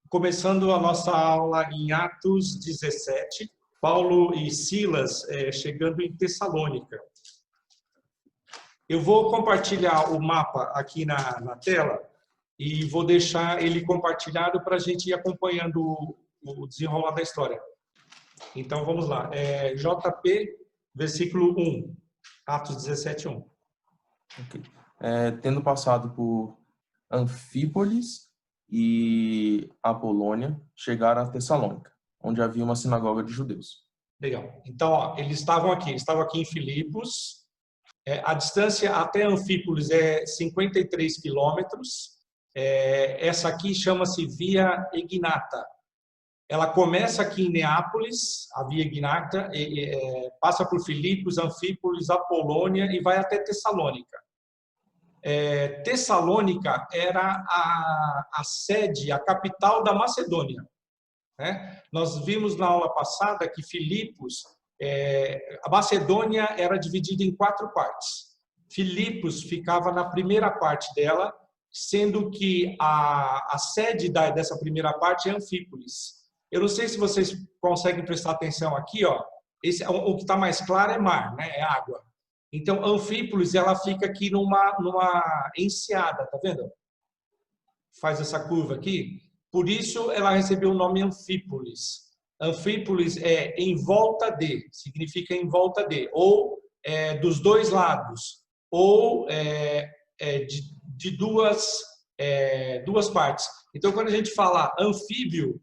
Começando a nossa aula em Atos 17, Paulo e Silas chegando em Tessalônica. Eu vou compartilhar o mapa aqui na tela e vou deixar ele compartilhado para a gente ir acompanhando o desenrolar da história. Então, vamos lá. JP, versículo 1, Atos 17, 1. Okay. Tendo passado por Anfípolis e Apolônia, chegaram a Tessalônica, onde havia uma sinagoga de judeus. Legal. Então, ó, eles estavam aqui em Filipos. A distância até Anfípolis é 53 quilômetros. Essa aqui chama-se Via Egnata. Ela começa aqui em Neápolis, a Via Egnata, passa por Filipos, Anfípolis, Apolônia e vai até Tessalônica. Tessalônica era a sede, a capital da Macedônia. Né? Nós vimos na aula passada que Filipos, a Macedônia era dividida em 4 partes. Filipos ficava na primeira parte dela, sendo que a sede dessa primeira parte é Anfípolis. Eu não sei se vocês conseguem prestar atenção aqui, ó. O que está mais claro é mar, né? É água. Então, Anfípolis, ela fica aqui numa enseada, tá vendo? Faz essa curva aqui. Por isso, ela recebeu o nome Anfípolis. Anfípolis é em volta de, significa em volta de, ou dos dois lados, ou de duas partes. Então, quando a gente fala anfíbio,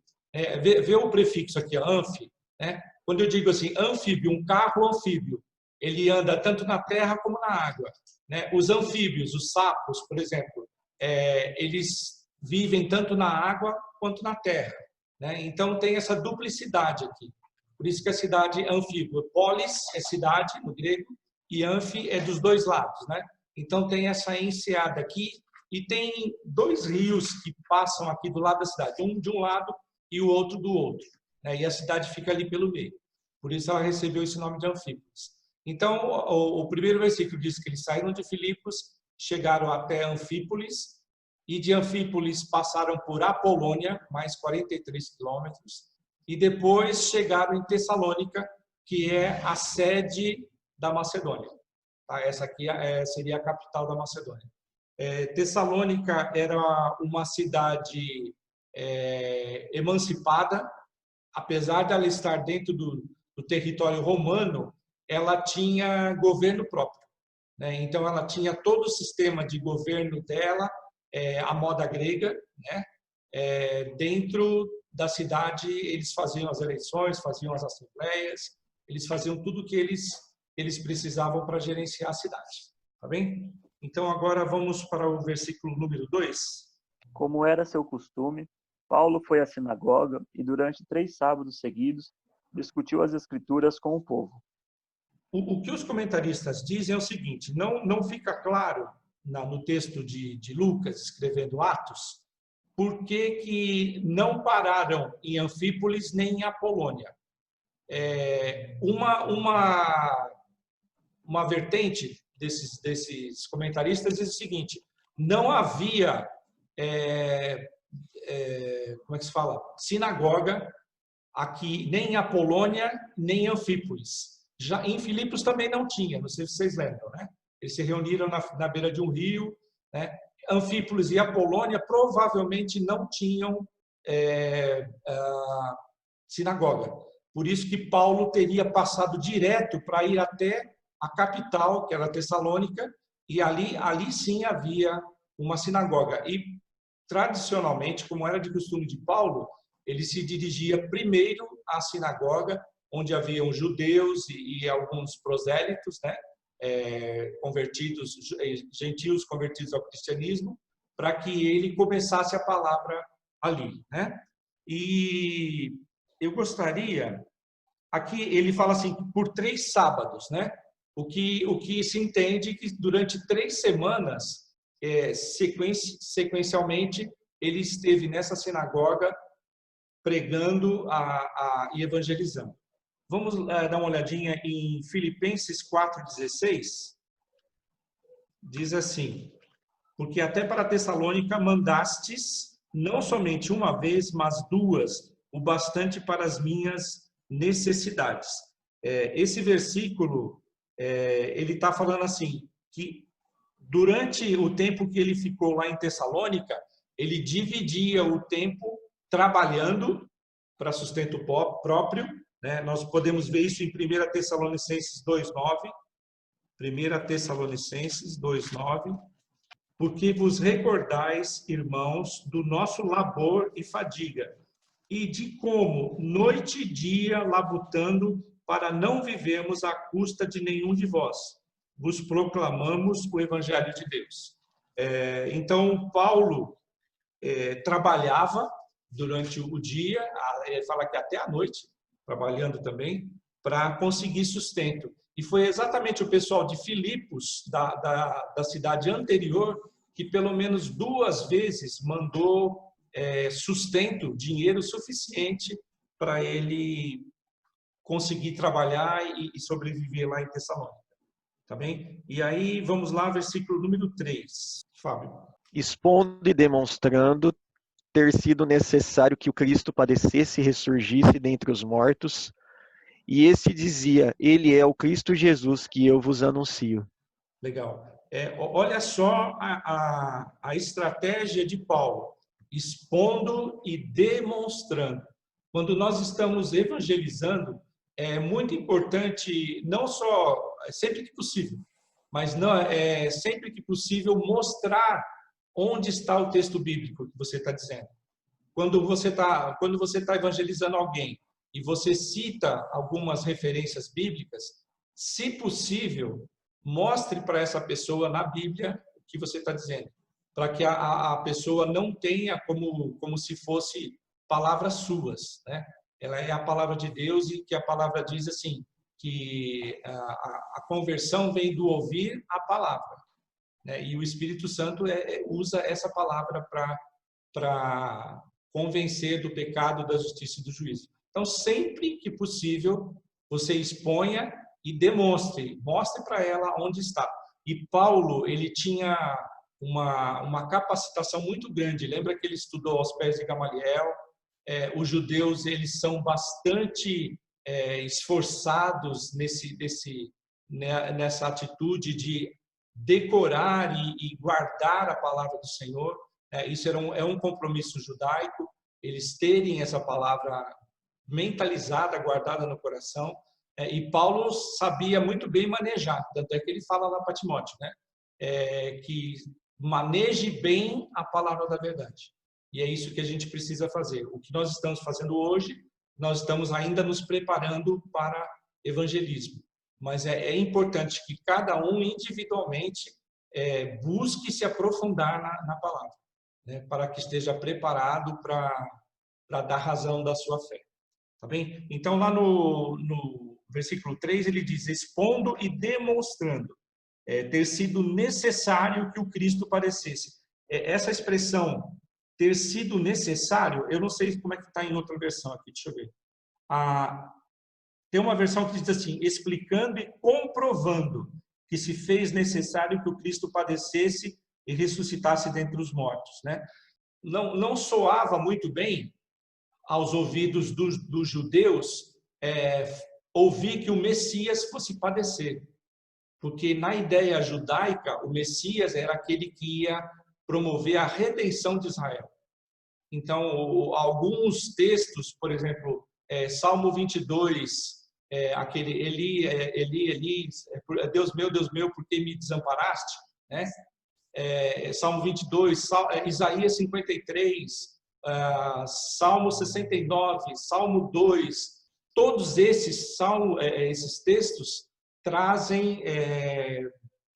vê o prefixo aqui, anfi, né? Quando eu digo assim, anfíbio, um carro anfíbio, ele anda tanto na terra como na água. Né? Os anfíbios, os sapos, por exemplo, eles vivem tanto na água quanto na terra. Né? Então, tem essa duplicidade aqui. Por isso que a cidade é anfíbio. Polis é cidade, no grego, e anfi é dos dois lados. Né? Então, tem essa enseada aqui, e tem 2 rios que passam aqui do lado da cidade, um de um lado e o outro do outro. Né? E a cidade fica ali pelo meio. Por isso ela recebeu esse nome de Anfípolis. Então, o primeiro versículo diz que eles saíram de Filipos, chegaram até Anfípolis, e de Anfípolis passaram por Apolônia, mais 43 quilômetros, e depois chegaram em Tessalônica, que é a sede da Macedônia. Tá? Essa aqui seria a capital da Macedônia. Tessalônica era uma cidade emancipada, apesar de ela estar dentro do território romano, ela tinha governo próprio. Né? Então, ela tinha todo o sistema de governo dela, a moda grega, né? Dentro da cidade, eles faziam as eleições, faziam as assembleias, eles faziam tudo o que eles precisavam para gerenciar a cidade. Tá bem? Então, agora vamos para o versículo número 2. Como era seu costume, Paulo foi à sinagoga e durante 3 sábados seguidos discutiu as escrituras com o povo. O que os comentaristas dizem é o seguinte, não fica claro no texto de Lucas, escrevendo Atos, por que não pararam em Anfípolis nem em Apolônia. Uma vertente desses comentaristas diz o seguinte, não havia, como é que se fala? Sinagoga aqui, nem em Apolônia, nem em Anfípolis. Já em Filipos também não tinha, não sei se vocês lembram, né? Eles se reuniram na beira de um rio, né? Anfípolis e Apolônia provavelmente não tinham sinagoga. Por isso que Paulo teria passado direto para ir até a capital, que era Tessalônica, e ali sim havia uma sinagoga. E, tradicionalmente, como era de costume de Paulo, ele se dirigia primeiro à sinagoga, onde haviam judeus e alguns prosélitos, né? Convertidos, gentios convertidos ao cristianismo, para que ele começasse a palavra ali. Né? E eu gostaria, aqui ele fala assim, por 3 sábados, né? O que se entende que durante 3 semanas, sequencialmente, ele esteve nessa sinagoga pregando e evangelizando. Vamos dar uma olhadinha em Filipenses 4,16. Diz assim, porque até para Tessalônica mandastes não somente uma vez, mas duas, o bastante para as minhas necessidades. Esse versículo, ele está falando assim, que durante o tempo que ele ficou lá em Tessalônica, ele dividia o tempo trabalhando para sustento próprio, né? Nós podemos ver isso em 1 Tessalonicenses 2:9. 1 Tessalonicenses 2:9. Porque vos recordais, irmãos, do nosso labor e fadiga, e de como, noite e dia, labutando, para não vivermos à custa de nenhum de vós, vos proclamamos o Evangelho de Deus. Então, Paulo trabalhava durante o dia, ele fala que até a noite, trabalhando também, para conseguir sustento. E foi exatamente o pessoal de Filipos, da cidade anterior, que pelo menos 2 vezes mandou sustento, dinheiro suficiente para ele conseguir trabalhar e sobreviver lá em Tessalônica. Tá bem? E aí, vamos lá, versículo número 3. Fábio. Expondo e demonstrando ter sido necessário que o Cristo padecesse e ressurgisse dentre os mortos, e esse dizia, ele é o Cristo Jesus que eu vos anuncio. Legal. Olha só a estratégia de Paulo, expondo e demonstrando. Quando nós estamos evangelizando, é muito importante, não só sempre que possível, mas não sempre que possível mostrar onde está o texto bíblico que você está dizendo. Quando você está evangelizando alguém e você cita algumas referências bíblicas, se possível, mostre para essa pessoa na Bíblia o que você está dizendo, para que a pessoa não tenha como se fosse palavras suas, né? Ela é a palavra de Deus e que a palavra diz assim, que a conversão vem do ouvir a palavra, né? E o Espírito Santo usa essa palavra para convencer do pecado, da justiça e do juízo. Então, sempre que possível, você exponha e mostre para ela onde está. E Paulo, ele tinha uma capacitação muito grande. Lembra que ele estudou aos pés de Gamaliel? Os judeus, eles são bastante esforçados nessa atitude de decorar e guardar a palavra do Senhor. Isso é um compromisso judaico, eles terem essa palavra mentalizada, guardada no coração. E Paulo sabia muito bem manejar, tanto é que ele fala lá para Timóteo, né? Que maneje bem a palavra da verdade. E é isso que a gente precisa fazer. O que nós estamos fazendo hoje, nós estamos ainda nos preparando para evangelismo. Mas é importante que cada um individualmente busque se aprofundar na palavra, né? Para que esteja preparado para dar razão da sua fé. Tá bem? Então, lá no versículo 3, ele diz, expondo e demonstrando ter sido necessário que o Cristo padecesse. Essa expressão, ter sido necessário, eu não sei como é que está em outra versão aqui, deixa eu ver. Tem uma versão que diz assim, explicando e comprovando que se fez necessário que o Cristo padecesse e ressuscitasse dentre os mortos, né? Não soava muito bem aos ouvidos dos judeus ouvir que o Messias fosse padecer. Porque na ideia judaica, o Messias era aquele que ia promover a redenção de Israel. Então, alguns textos, por exemplo, Salmo 22, aquele Eli, Deus meu, por que me desamparaste? Né? Salmo 22, Isaías 53, Salmo 69, Salmo 2, todos esses textos trazem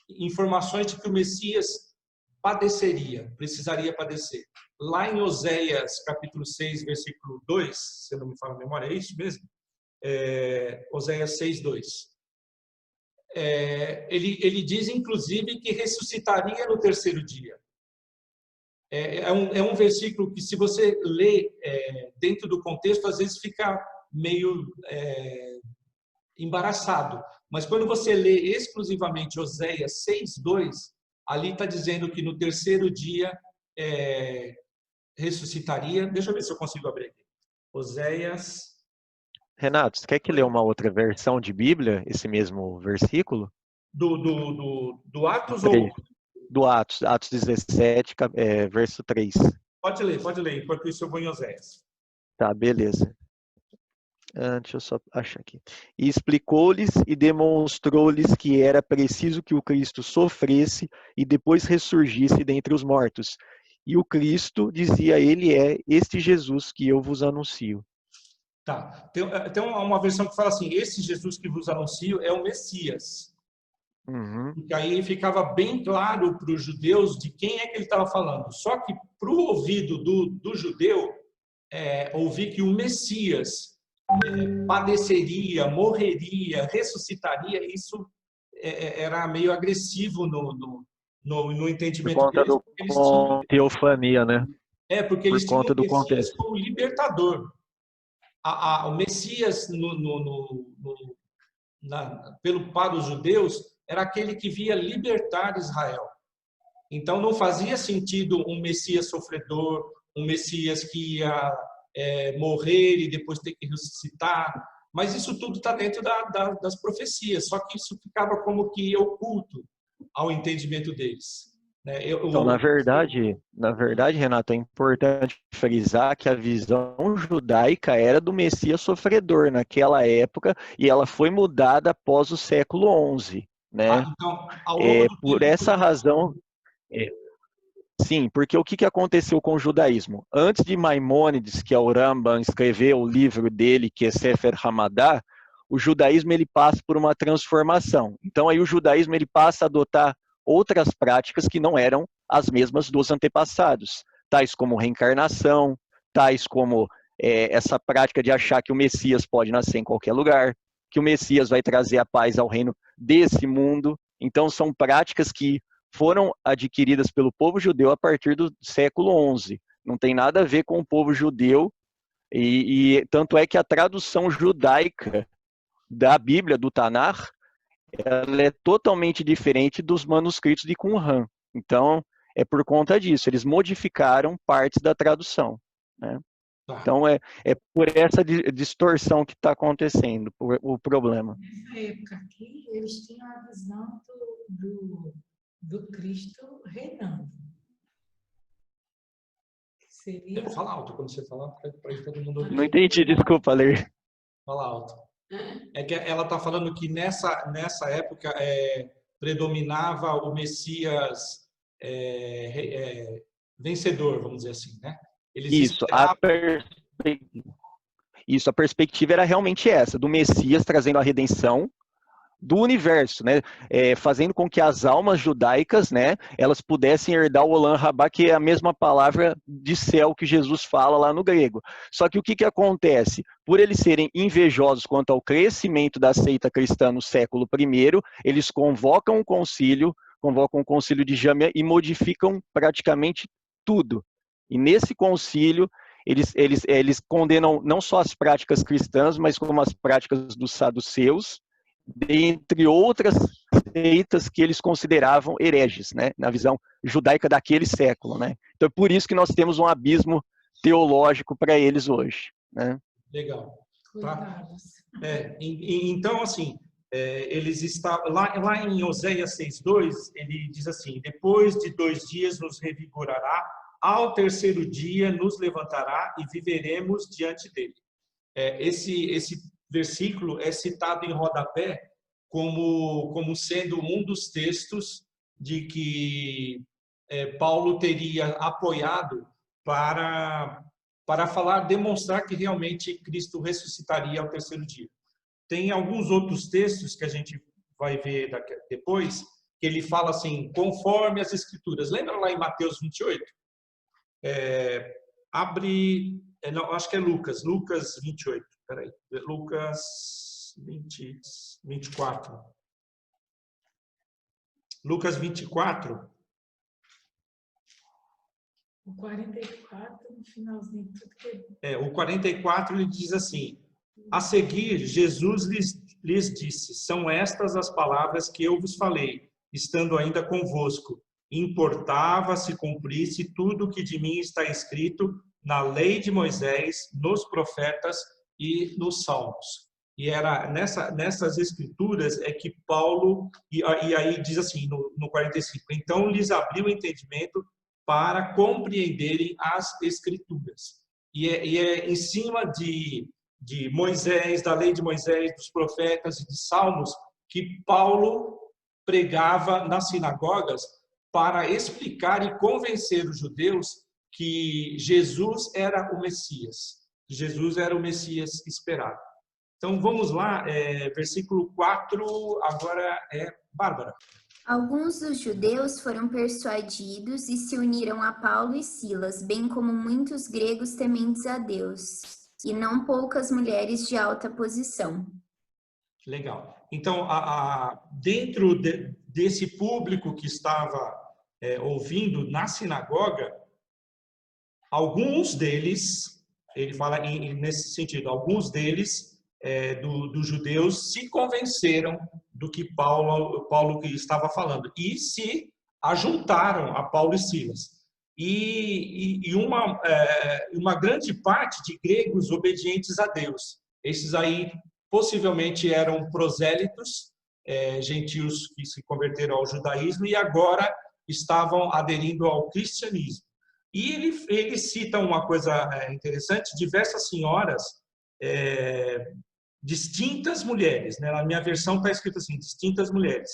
informações de que o Messias precisaria padecer. Lá em Oséias, capítulo 6, versículo 2, se eu não me falo a memória, é isso mesmo? Oséias 6, 2. Ele diz, inclusive, que ressuscitaria no terceiro dia. É um versículo que, se você lê dentro do contexto, às vezes fica meio embaraçado. Mas quando você lê exclusivamente Oséias 6:2, ali está dizendo que no terceiro dia ressuscitaria. Deixa eu ver se eu consigo abrir aqui. Oséias. Renato, você quer que lê uma outra versão de Bíblia, esse mesmo versículo? Do Atos ou... Três. Do Atos 17, verso 3. Pode ler. Enquanto isso eu vou em Oséias. Tá, beleza. Deixa eu só achar aqui. E explicou-lhes e demonstrou-lhes que era preciso que o Cristo sofresse e depois ressurgisse dentre os mortos. E o Cristo, dizia ele, é este Jesus que eu vos anuncio. Tá. Tem uma versão que fala assim, esse Jesus que vos anuncio é o Messias. Uhum. E aí ficava bem claro para os judeus de quem é que ele estava falando. Só que para o ouvido do judeu, ouvir que o Messias padeceria, morreria, ressuscitaria, isso era meio agressivo no entendimento Por conta deles. do teofania, né? Porque eles Por tinham conta o do Messias contexto. como libertador. O Messias, para os judeus, era aquele que via libertar Israel. Então, não fazia sentido um Messias sofredor, um Messias que ia morrer e depois ter que ressuscitar. Mas isso tudo está dentro das profecias, só que isso ficava como que oculto ao entendimento deles. Então, na verdade, Renato, é importante frisar que a visão judaica era do Messias sofredor naquela época e ela foi mudada após o século XI, né? Então, ao longo do por tempo... essa razão, sim, porque o que aconteceu com o judaísmo? Antes de Maimônides, que é o Rambam, escrever o livro dele, que é Sefer Hamadá, o judaísmo ele passa por uma transformação. Então, aí o judaísmo ele passa a adotar outras práticas que não eram as mesmas dos antepassados, tais como reencarnação, tais como essa prática de achar que o Messias pode nascer em qualquer lugar, que o Messias vai trazer a paz ao reino desse mundo. Então, são práticas que foram adquiridas pelo povo judeu a partir do século XI. Não tem nada a ver com o povo judeu, e tanto é que a tradução judaica da Bíblia, do Tanar, ela é totalmente diferente dos manuscritos de Qumran. Então, é por conta disso, eles modificaram partes da tradução, né? Então, é por essa distorção que está acontecendo, o problema. Nessa época aqui, eles tinham a visão do Cristo reinando. Seria... Fala alto quando você fala, para todo mundo ouvir. Não entendi, desculpa, Ler. Fala alto. É que ela está falando que nessa época predominava o Messias vencedor, vamos dizer assim, né? Eles Isso, a perspectiva era realmente essa, do Messias trazendo a redenção do universo, né? Fazendo com que as almas judaicas, né, elas pudessem herdar o Olam Rabá, que é a mesma palavra de céu que Jesus fala lá no grego. Só que o que acontece? Por eles serem invejosos quanto ao crescimento da seita cristã no século I, eles convocam o concílio de Jamia e modificam praticamente tudo. E nesse concílio, eles condenam não só as práticas cristãs, mas como as práticas dos saduceus, dentre outras seitas que eles consideravam hereges, né, na visão judaica daquele século, né? Então é por isso que nós temos um abismo teológico para eles hoje, né? Legal. Tá? Então, assim, eles estavam lá em Oséias 6:2, ele diz assim: depois de 2 dias nos revigorará, ao terceiro dia nos levantará e viveremos diante dele. Esse versículo é citado em rodapé como sendo um dos textos de que Paulo teria apoiado para demonstrar que realmente Cristo ressuscitaria ao terceiro dia. Tem alguns outros textos que a gente vai ver depois, que ele fala assim, conforme as Escrituras. Lembra lá em Mateus 28? Não, acho que é Lucas 28. Peraí, Lucas 24. Lucas 24. O 44, no finalzinho, tudo que... O 44, ele diz assim: a seguir, Jesus lhes disse: são estas as palavras que eu vos falei, estando ainda convosco. importava se cumprisse tudo o que de mim está escrito na lei de Moisés, nos profetas e nos salmos. E era nessas escrituras é que Paulo, e aí diz assim, no 45, então lhes abriu o entendimento para compreenderem as escrituras. E é em cima de Moisés, da lei de Moisés, dos profetas e de salmos, que Paulo pregava nas sinagogas para explicar e convencer os judeus que Jesus era o Messias. Jesus era o Messias esperado. Então, vamos lá, versículo 4, agora é Bárbara. Alguns dos judeus foram persuadidos e se uniram a Paulo e Silas, bem como muitos gregos tementes a Deus, e não poucas mulheres de alta posição. Legal. Então, dentro desse público que estava ouvindo na sinagoga, alguns deles, ele fala nesse sentido, alguns deles dos judeus se convenceram do que Paulo estava falando e se ajuntaram a Paulo e Silas. E uma grande parte de gregos obedientes a Deus. Esses aí possivelmente eram prosélitos, gentios que se converteram ao judaísmo e agora estavam aderindo ao cristianismo. E ele cita uma coisa interessante, diversas senhoras, distintas mulheres, né? Na minha versão está escrito assim, distintas mulheres.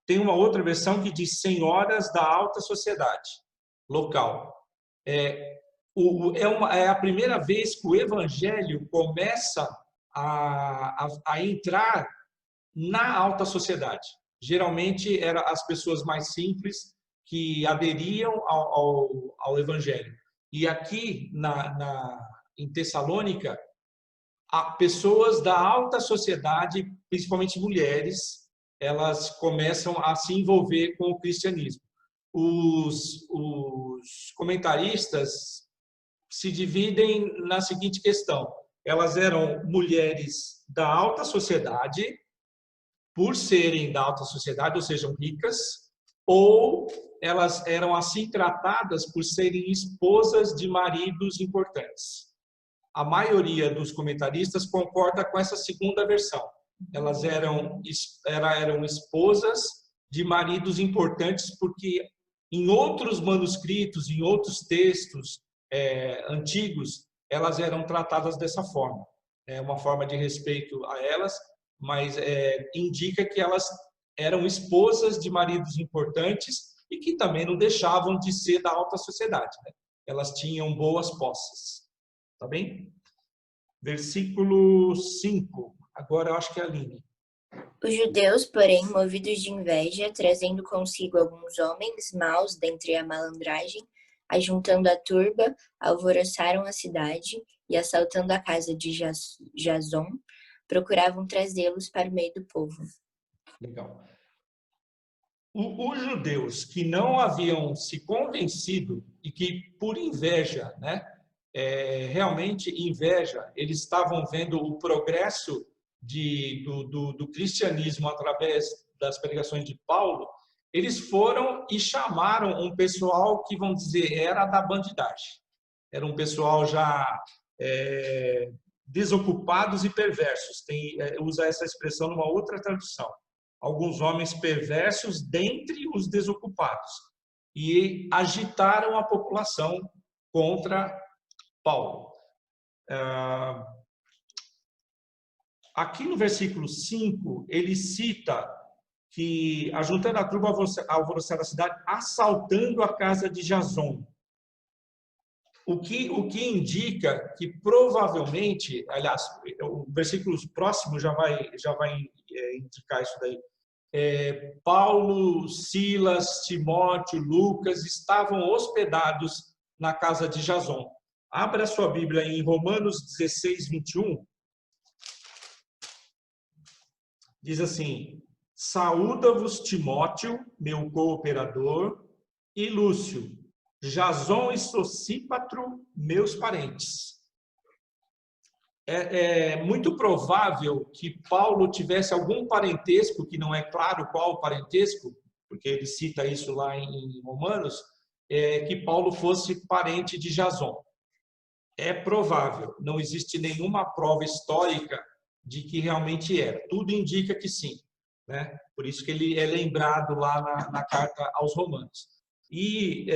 Tem uma outra versão que diz senhoras da alta sociedade local. É a primeira vez que o evangelho começa a entrar na alta sociedade. Geralmente eram as pessoas mais simples que aderiam ao evangelho. E aqui em Tessalônica, pessoas da alta sociedade, principalmente mulheres, elas começam a se envolver com o cristianismo. Os comentaristas se dividem na seguinte questão: elas eram mulheres da alta sociedade, por serem da alta sociedade, ou sejam ricas, ou elas eram assim tratadas por serem esposas de maridos importantes. A maioria dos comentaristas concorda com essa segunda versão. Elas eram esposas de maridos importantes, porque em outros manuscritos, em outros textos antigos, elas eram tratadas dessa forma. É uma forma de respeito a elas, mas indica que elas eram esposas de maridos importantes e que também não deixavam de ser da alta sociedade, né? Elas tinham boas posses. Tá bem? Versículo 5. Agora eu acho que é a Aline. Os judeus, porém, movidos de inveja, trazendo consigo alguns homens maus dentre a malandragem, ajuntando a turba, alvoroçaram a cidade e, assaltando a casa de Jason, procuravam trazê-los para o meio do povo. Legal. Os judeus que não haviam se convencido e que, por inveja, né, realmente inveja, eles estavam vendo o progresso do cristianismo através das pregações de Paulo, eles foram e chamaram um pessoal que, vamos dizer, era da bandidagem. Era um pessoal já desocupados e perversos. Usa essa expressão numa outra tradução. Alguns homens perversos dentre os desocupados. E agitaram a população contra Paulo. Aqui no versículo 5, ele cita que, ajuntando a turba, alvoroçaram a cidade, assaltando a casa de Jason. O que indica que provavelmente, aliás, o versículo próximo já vai indicar isso daí. Paulo, Silas, Timóteo, Lucas estavam hospedados na casa de Jason. Abra a sua Bíblia em Romanos 16, 21. Diz assim: saúda-vos Timóteo, meu cooperador, e Lúcio, Jason e Sosípatro, meus parentes. É muito provável que Paulo tivesse algum parentesco, que não é claro qual o parentesco, porque ele cita isso lá em Romanos, que Paulo fosse parente de Jason. É provável, não existe nenhuma prova histórica de que realmente era. Tudo indica que sim, né? Por isso que ele é lembrado lá na carta aos Romanos. E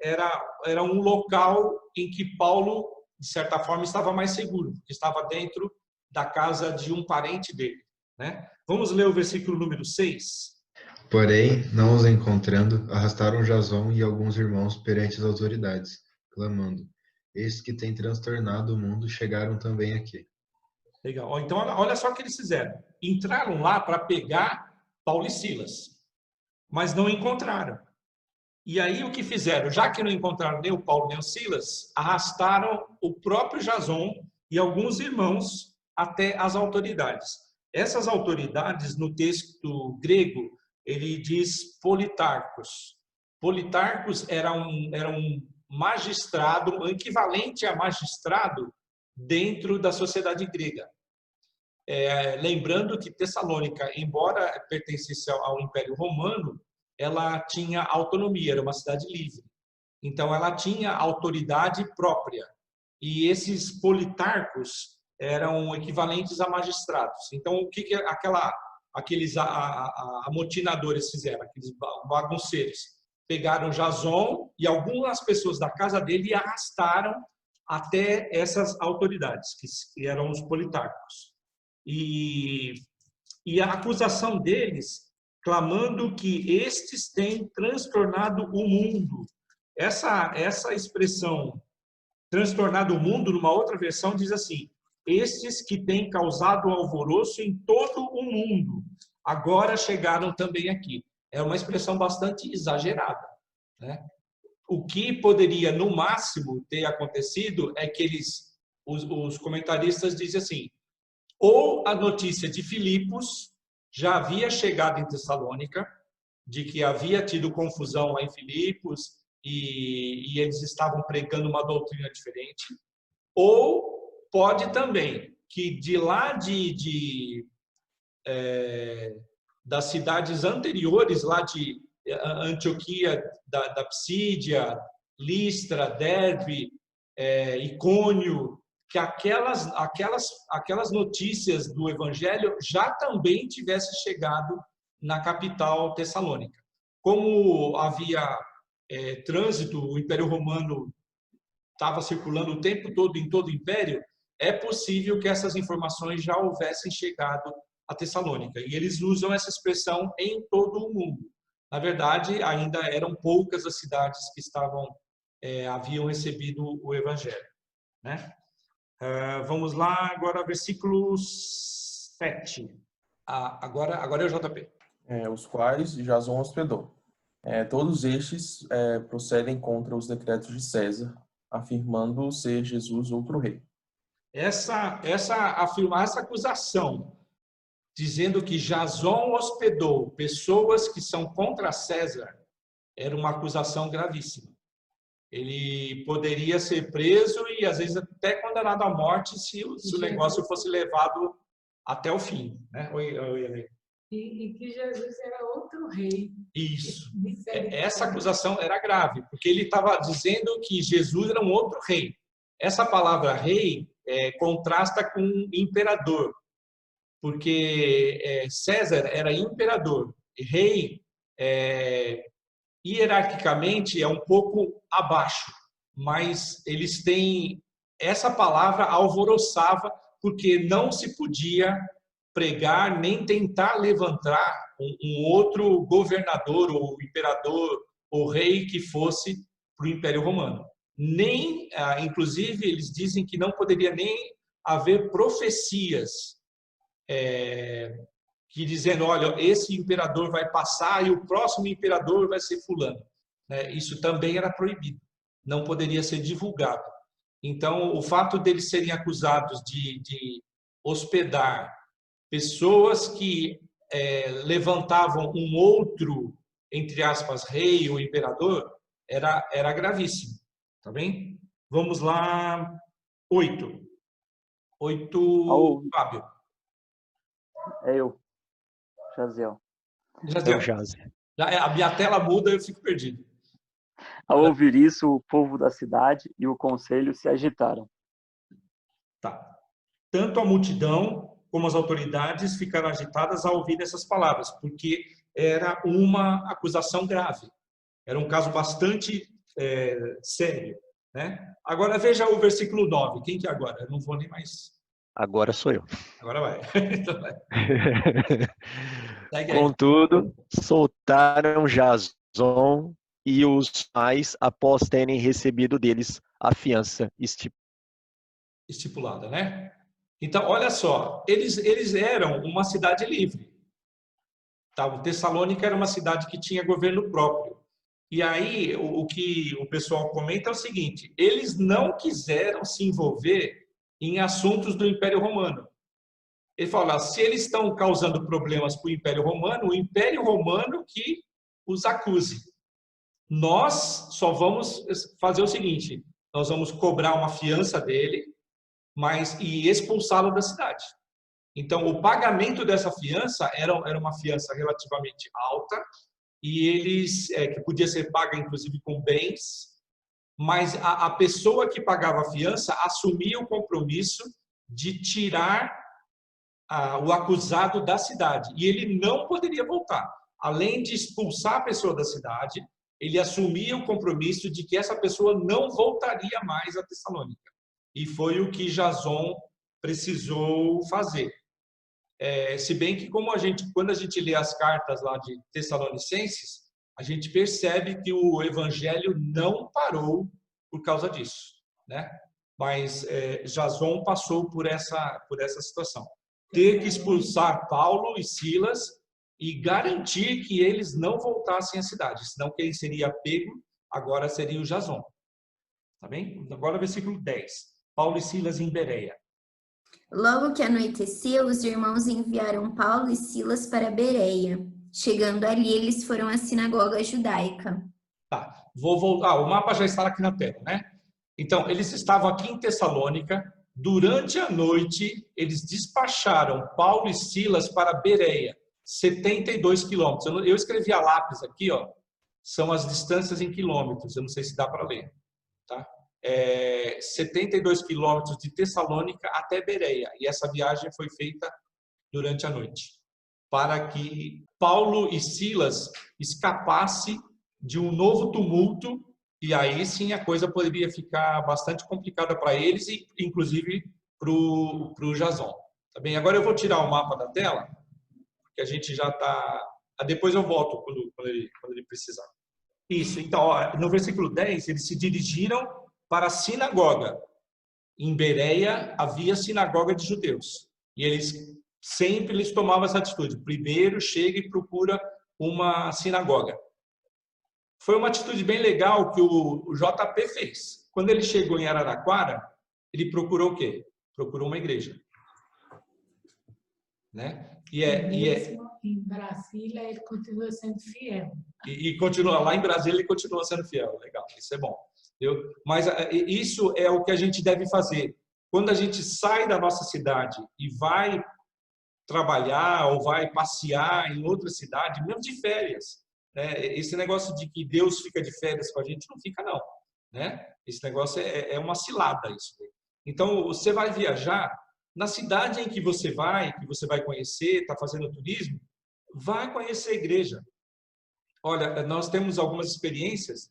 era um local em que Paulo, de certa forma, estava mais seguro, porque estava dentro da casa de um parente dele, né? Vamos ler o versículo número 6. Porém, não os encontrando, arrastaram Jason e alguns irmãos perante as autoridades, clamando: estes que têm transtornado o mundo chegaram também aqui. Legal. Então, olha só o que eles fizeram. Entraram lá para pegar Paulo e Silas, mas não encontraram. E aí o que fizeram? Já que não encontraram nem o Paulo nem o Silas, arrastaram o próprio Jason e alguns irmãos até as autoridades. Essas autoridades, no texto grego, ele diz politarcos. Politarcos era um magistrado, um equivalente a magistrado dentro da sociedade grega. Lembrando que Tessalônica, embora pertencesse ao Império Romano, ela tinha autonomia, era uma cidade livre. Então, ela tinha autoridade própria. E esses politarcos eram equivalentes a magistrados. Então, o que aqueles amotinadores fizeram? Aqueles bagunceiros. Pegaram Jason e algumas pessoas da casa dele e arrastaram até essas autoridades, que eram os politarcos. E a acusação deles, clamando que estes têm transtornado o mundo. Essa expressão, transtornado o mundo, numa outra versão, diz assim: estes que têm causado alvoroço em todo o mundo, agora chegaram também aqui. É uma expressão bastante exagerada, né? O que poderia, no máximo, ter acontecido é que os comentaristas dizem assim: ou a notícia de Filipos já havia chegado em Tessalônica, de que havia tido confusão lá em Filipos e eles estavam pregando uma doutrina diferente, ou pode também que de lá das cidades anteriores, lá de Antioquia da Psídia, Listra, Derbe, Icônio, que aquelas notícias do Evangelho já também tivessem chegado na capital Tessalônica. Como havia trânsito, o Império Romano estava circulando o tempo todo em todo o Império, é possível que essas informações já houvessem chegado a Tessalônica. E eles usam essa expressão em todo o mundo. Na verdade, ainda eram poucas as cidades que haviam recebido o Evangelho, né? Vamos lá, agora, versículo 7. Agora é o JP. Os quais Jason hospedou. Todos estes procedem contra os decretos de César, afirmando ser Jesus outro rei. Essa acusação, dizendo que Jason hospedou pessoas que são contra César, era uma acusação gravíssima. Ele poderia ser preso e, às vezes, até condenado à morte se o negócio fosse levado até o fim, né? Oi, Helena. E que Jesus era outro rei. Isso. Essa acusação era grave, porque ele estava dizendo que Jesus era um outro rei. Essa palavra rei contrasta com imperador, porque César era imperador. Rei, hierarquicamente, é um pouco abaixo, mas eles têm... Essa palavra alvoroçava, porque não se podia pregar nem tentar levantar um outro governador ou imperador ou rei que fosse para o Império Romano. Nem, inclusive, eles dizem que não poderia nem haver profecias que dizendo, olha, esse imperador vai passar e o próximo imperador vai ser fulano. Isso também era proibido, não poderia ser divulgado. Então, o fato deles serem acusados de hospedar pessoas que levantavam um outro, entre aspas, rei ou imperador, era gravíssimo. Tá bem? Vamos lá. 8. Fábio. É eu, Jaziel. É o Jaze. A minha tela muda e eu fico perdido. Ao ouvir isso, o povo da cidade e o conselho se agitaram. Tá. Tanto a multidão como as autoridades ficaram agitadas ao ouvir essas palavras, porque era uma acusação grave. Era um caso bastante sério, né? Agora veja o versículo 9. Quem que é agora? Eu não vou nem mais... Agora sou eu. Agora vai. Então vai. Segue aí. Contudo, soltaram Jason e os pais após terem recebido deles a fiança Estipulada, né? Então, olha só, eles eram uma cidade livre. Tá? O Tessalônica era uma cidade que tinha governo próprio. E aí, o que o pessoal comenta é o seguinte, eles não quiseram se envolver em assuntos do Império Romano. Ele fala, se eles estão causando problemas para o Império Romano que os acuse. Nós só vamos fazer o seguinte, nós vamos cobrar uma fiança dele, e expulsá-lo da cidade. Então, o pagamento dessa fiança era uma fiança relativamente alta, e eles que podia ser paga, inclusive, com bens, mas a pessoa que pagava a fiança assumia o compromisso de tirar o acusado da cidade, e ele não poderia voltar. Além de expulsar a pessoa da cidade, ele assumia o compromisso de que essa pessoa não voltaria mais a Tessalônica. E foi o que Jason precisou fazer. Se bem que, quando a gente lê as cartas lá de Tessalonicenses, a gente percebe que o evangelho não parou por causa disso, né? Mas Jason passou por essa situação. Ter que expulsar Paulo e Silas e garantir que eles não voltassem à cidade, senão quem seria pego agora seria o Jason. Tá bem? Agora versículo 10. Paulo e Silas em Bereia. Logo que anoiteceu, os irmãos enviaram Paulo e Silas para Bereia. Chegando ali, eles foram à sinagoga judaica. Tá, vou voltar. O mapa já está aqui na tela, né? Então, eles estavam aqui em Tessalônica. Durante a noite, eles despacharam Paulo e Silas para Bereia, 72 quilômetros. Eu escrevi a lápis aqui, ó. São as distâncias em quilômetros. Eu não sei se dá para ler, tá? 72 quilômetros de Tessalônica até Bereia. E essa viagem foi feita durante a noite, para que Paulo e Silas escapassem de um novo tumulto, e aí sim a coisa poderia ficar bastante complicada para eles, e inclusive para o Jason. Tá bem? Agora eu vou tirar o mapa da tela, porque a gente já está... Depois eu volto quando ele precisar. Isso, então, ó, no versículo 10, eles se dirigiram para a sinagoga. Em Bereia havia sinagoga de judeus. E eles tomavam essa atitude. Primeiro chega e procura uma sinagoga. Foi uma atitude bem legal que o JP fez. Quando ele chegou em Araraquara, ele procurou o quê? Procurou uma igreja. Né? Mesmo em Brasília, ele continua sendo fiel. E continua lá em Brasília, ele continua sendo fiel. Legal, isso é bom. Mas isso é o que a gente deve fazer. Quando a gente sai da nossa cidade e vai trabalhar ou vai passear em outra cidade, mesmo de férias, né? Esse negócio de que Deus fica de férias com a gente, não fica não, né? Esse negócio é uma cilada isso. Então, você vai viajar, na cidade em que você vai conhecer, está fazendo turismo, vai conhecer a igreja. Olha, nós temos algumas experiências.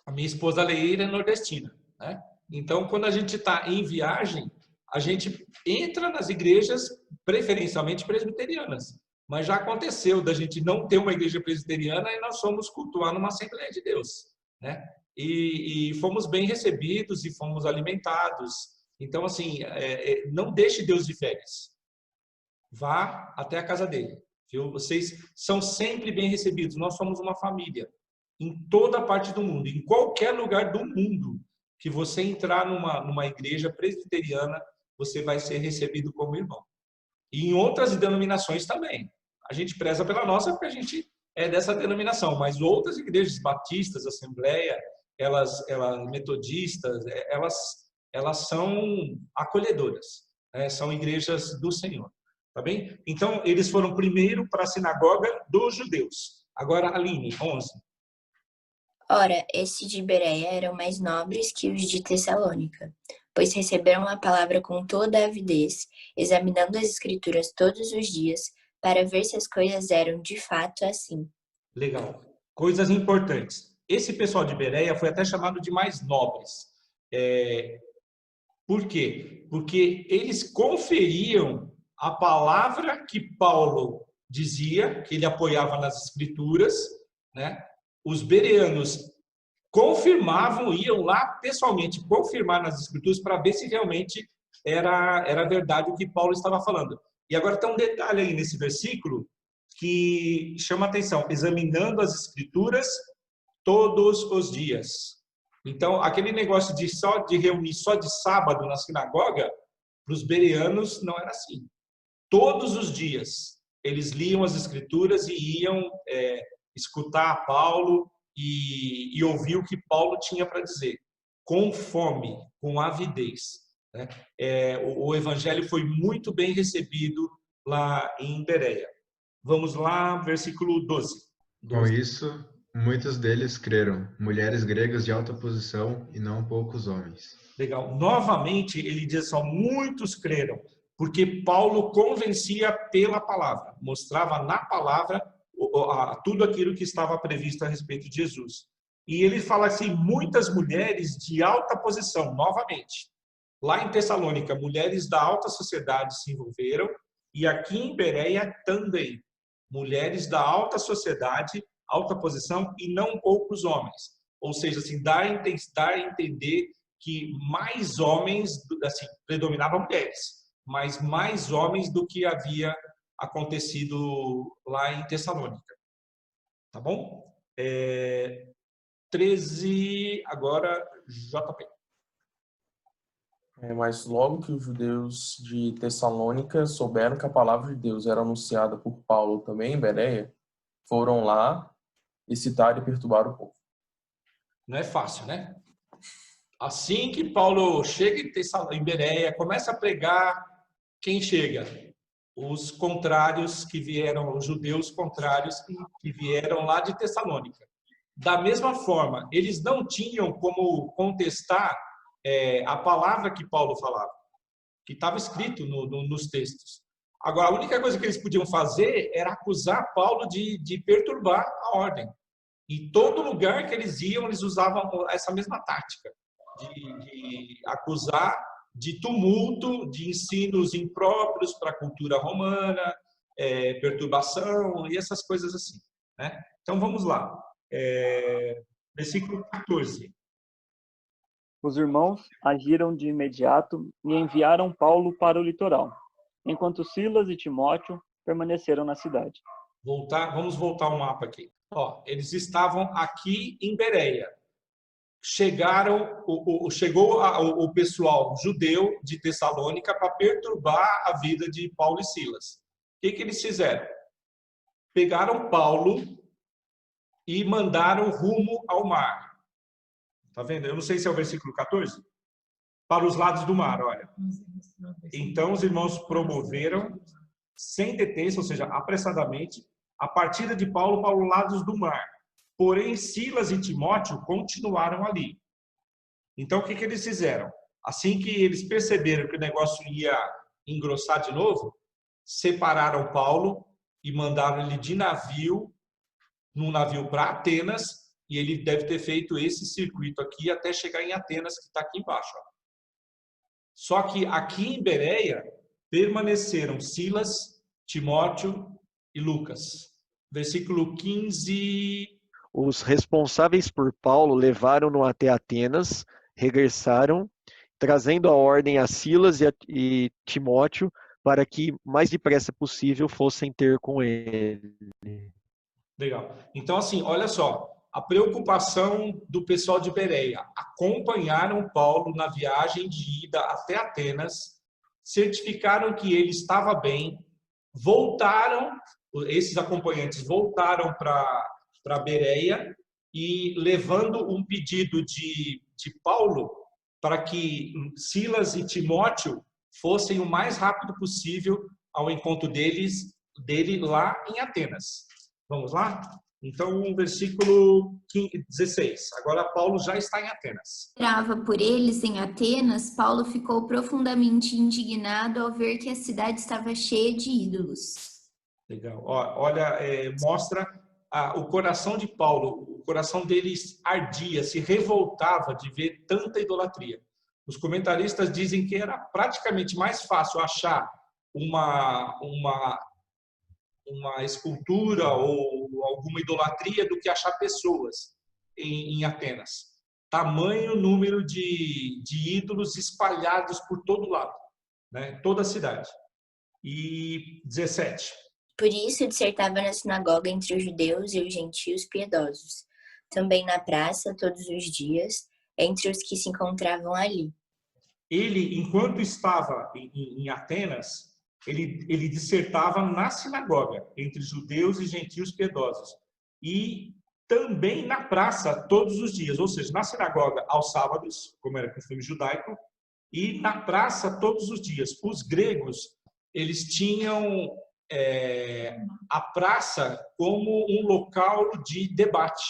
A minha esposa Leira é nordestina, né? Então, quando a gente está em viagem, a gente entra nas igrejas, preferencialmente presbiterianas. Mas já aconteceu da gente não ter uma igreja presbiteriana e nós fomos cultuar numa Assembleia de Deus, né? E fomos bem recebidos e fomos alimentados. Então, assim, não deixe Deus de férias. Vá até a casa dele. Viu? Vocês são sempre bem recebidos. Nós somos uma família. Em toda parte do mundo, em qualquer lugar do mundo que você entrar numa igreja presbiteriana, você vai ser recebido como irmão. E em outras denominações também. A gente preza pela nossa porque a gente é dessa denominação, mas outras igrejas batistas, Assembleia, elas metodistas, elas são acolhedoras, né? São igrejas do Senhor. Tá bem? Então, eles foram primeiro para a sinagoga dos judeus. Agora, Aline, 11. Ora, esses de Bereia eram mais nobres que os de Tessalônica, pois receberam a palavra com toda a avidez, examinando as Escrituras todos os dias, para ver se as coisas eram de fato assim. Legal. Coisas importantes. Esse pessoal de Bereia foi até chamado de mais nobres. Por quê? Porque eles conferiam a palavra que Paulo dizia, que ele apoiava nas Escrituras, né? Os bereanos confirmavam, iam lá pessoalmente confirmar nas Escrituras para ver se realmente era verdade o que Paulo estava falando. E agora tem um detalhe aí nesse versículo que chama a atenção: examinando as Escrituras todos os dias. Então, aquele negócio de reunir só de sábado na sinagoga, para os bereanos não era assim. Todos os dias eles liam as Escrituras e iam escutar Paulo e ouvir o que Paulo tinha para dizer, com fome, com avidez, né? O evangelho foi muito bem recebido lá em Bereia. Vamos lá, versículo 12. Com isso, muitos deles creram, mulheres gregas de alta posição e não poucos homens. Legal. Novamente, ele diz só, muitos creram, porque Paulo convencia pela palavra, mostrava na palavra tudo aquilo que estava previsto a respeito de Jesus. E ele fala assim, muitas mulheres de alta posição, novamente. Lá em Tessalônica, mulheres da alta sociedade se envolveram, e aqui em Bereia também. Mulheres da alta sociedade, alta posição, e não poucos homens. Ou seja, assim, dá a entender que mais homens, assim, predominavam mulheres, mas mais homens do que havia acontecido lá em Tessalônica. Tá bom? 13, agora, JP. Mas logo que os judeus de Tessalônica souberam que a palavra de Deus era anunciada por Paulo também em Bereia, foram lá excitar e perturbar o povo. Não é fácil, né? Assim que Paulo chega em Bereia, começa a pregar, quem chega? Os contrários que vieram, os judeus contrários que vieram lá de Tessalônica. Da mesma forma, eles não tinham como contestar a palavra que Paulo falava, que estava escrito nos textos. Agora, a única coisa que eles podiam fazer era acusar Paulo de perturbar a ordem. Em todo lugar que eles iam, eles usavam essa mesma tática, de acusar de tumulto, de ensinos impróprios para a cultura romana, perturbação e essas coisas assim, né? Então, vamos lá. Versículo 14. Os irmãos agiram de imediato e enviaram Paulo para o litoral, enquanto Silas e Timóteo permaneceram na cidade. Vamos voltar o mapa aqui. Eles estavam aqui em Bereia. Chegou o pessoal judeu de Tessalônica para perturbar a vida de Paulo e Silas. O que eles fizeram? Pegaram Paulo e mandaram rumo ao mar. Tá vendo? Eu não sei se é o versículo 14. Para os lados do mar, olha. Então os irmãos promoveram, sem deter-se, ou seja, apressadamente, a partida de Paulo para os lados do mar. Porém, Silas e Timóteo continuaram ali. Então, o que eles fizeram? Assim que eles perceberam que o negócio ia engrossar de novo, separaram Paulo e mandaram ele de navio, num navio para Atenas, e ele deve ter feito esse circuito aqui até chegar em Atenas, que está aqui embaixo. Só que aqui em Bereia permaneceram Silas, Timóteo e Lucas. Versículo 15. Os responsáveis por Paulo levaram-no até Atenas, regressaram, trazendo a ordem a Silas e Timóteo para que, mais depressa possível, fossem ter com ele. Legal. Então, assim, olha só. A preocupação do pessoal de Bereia. Acompanharam Paulo na viagem de ida até Atenas, certificaram que ele estava bem, voltaram, esses acompanhantes voltaram para Bereia e levando um pedido de Paulo para que Silas e Timóteo fossem o mais rápido possível ao encontro dele lá em Atenas. Vamos lá? Então, versículo 16. Agora Paulo já está em Atenas. Trava por eles em Atenas, Paulo ficou profundamente indignado ao ver que a cidade estava cheia de ídolos. Legal. Olha, mostra o coração de Paulo. O coração dele ardia, se revoltava de ver tanta idolatria. Os comentaristas dizem que era praticamente mais fácil achar uma escultura ou alguma idolatria do que achar pessoas em Atenas. Tamanho número de ídolos espalhados por todo lado, né? Toda a cidade. E 17. Por isso dissertava na sinagoga entre os judeus e os gentios piedosos, também na praça todos os dias, entre os que se encontravam ali. Ele, enquanto estava em Atenas, ele dissertava na sinagoga, entre judeus e gentios piedosos. E também na praça, todos os dias. Ou seja, na sinagoga, aos sábados, como era costume judaico, e na praça, todos os dias. Os gregos, eles tinham a praça como um local de debate.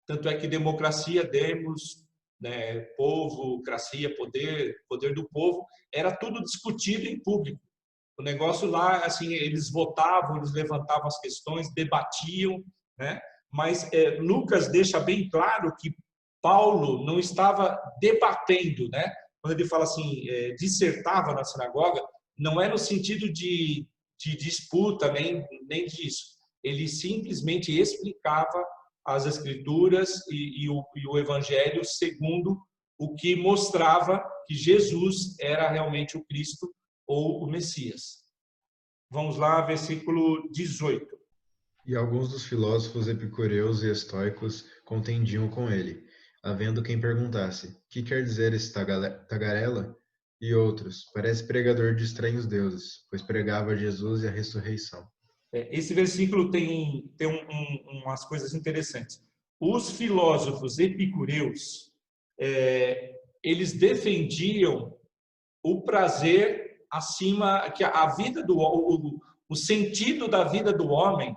Tanto é que democracia, demos, né, povo, cracia, poder do povo, era tudo discutido em público. O negócio lá, assim, eles votavam, eles levantavam as questões, debatiam, né? Mas Lucas deixa bem claro que Paulo não estava debatendo, né? Quando ele fala assim, dissertava na sinagoga, não é no sentido de disputa, nem disso. Ele simplesmente explicava as Escrituras e o Evangelho segundo o que mostrava que Jesus era realmente o Cristo ou o Messias. Vamos lá, versículo 18. E alguns dos filósofos epicureus e estoicos contendiam com ele, havendo quem perguntasse, que quer dizer esse tagarela? E outros, parece pregador de estranhos deuses, pois pregava Jesus e a ressurreição. Esse versículo tem umas coisas interessantes. Os filósofos epicureus, eles defendiam o prazer acima, que a vida o sentido da vida do homem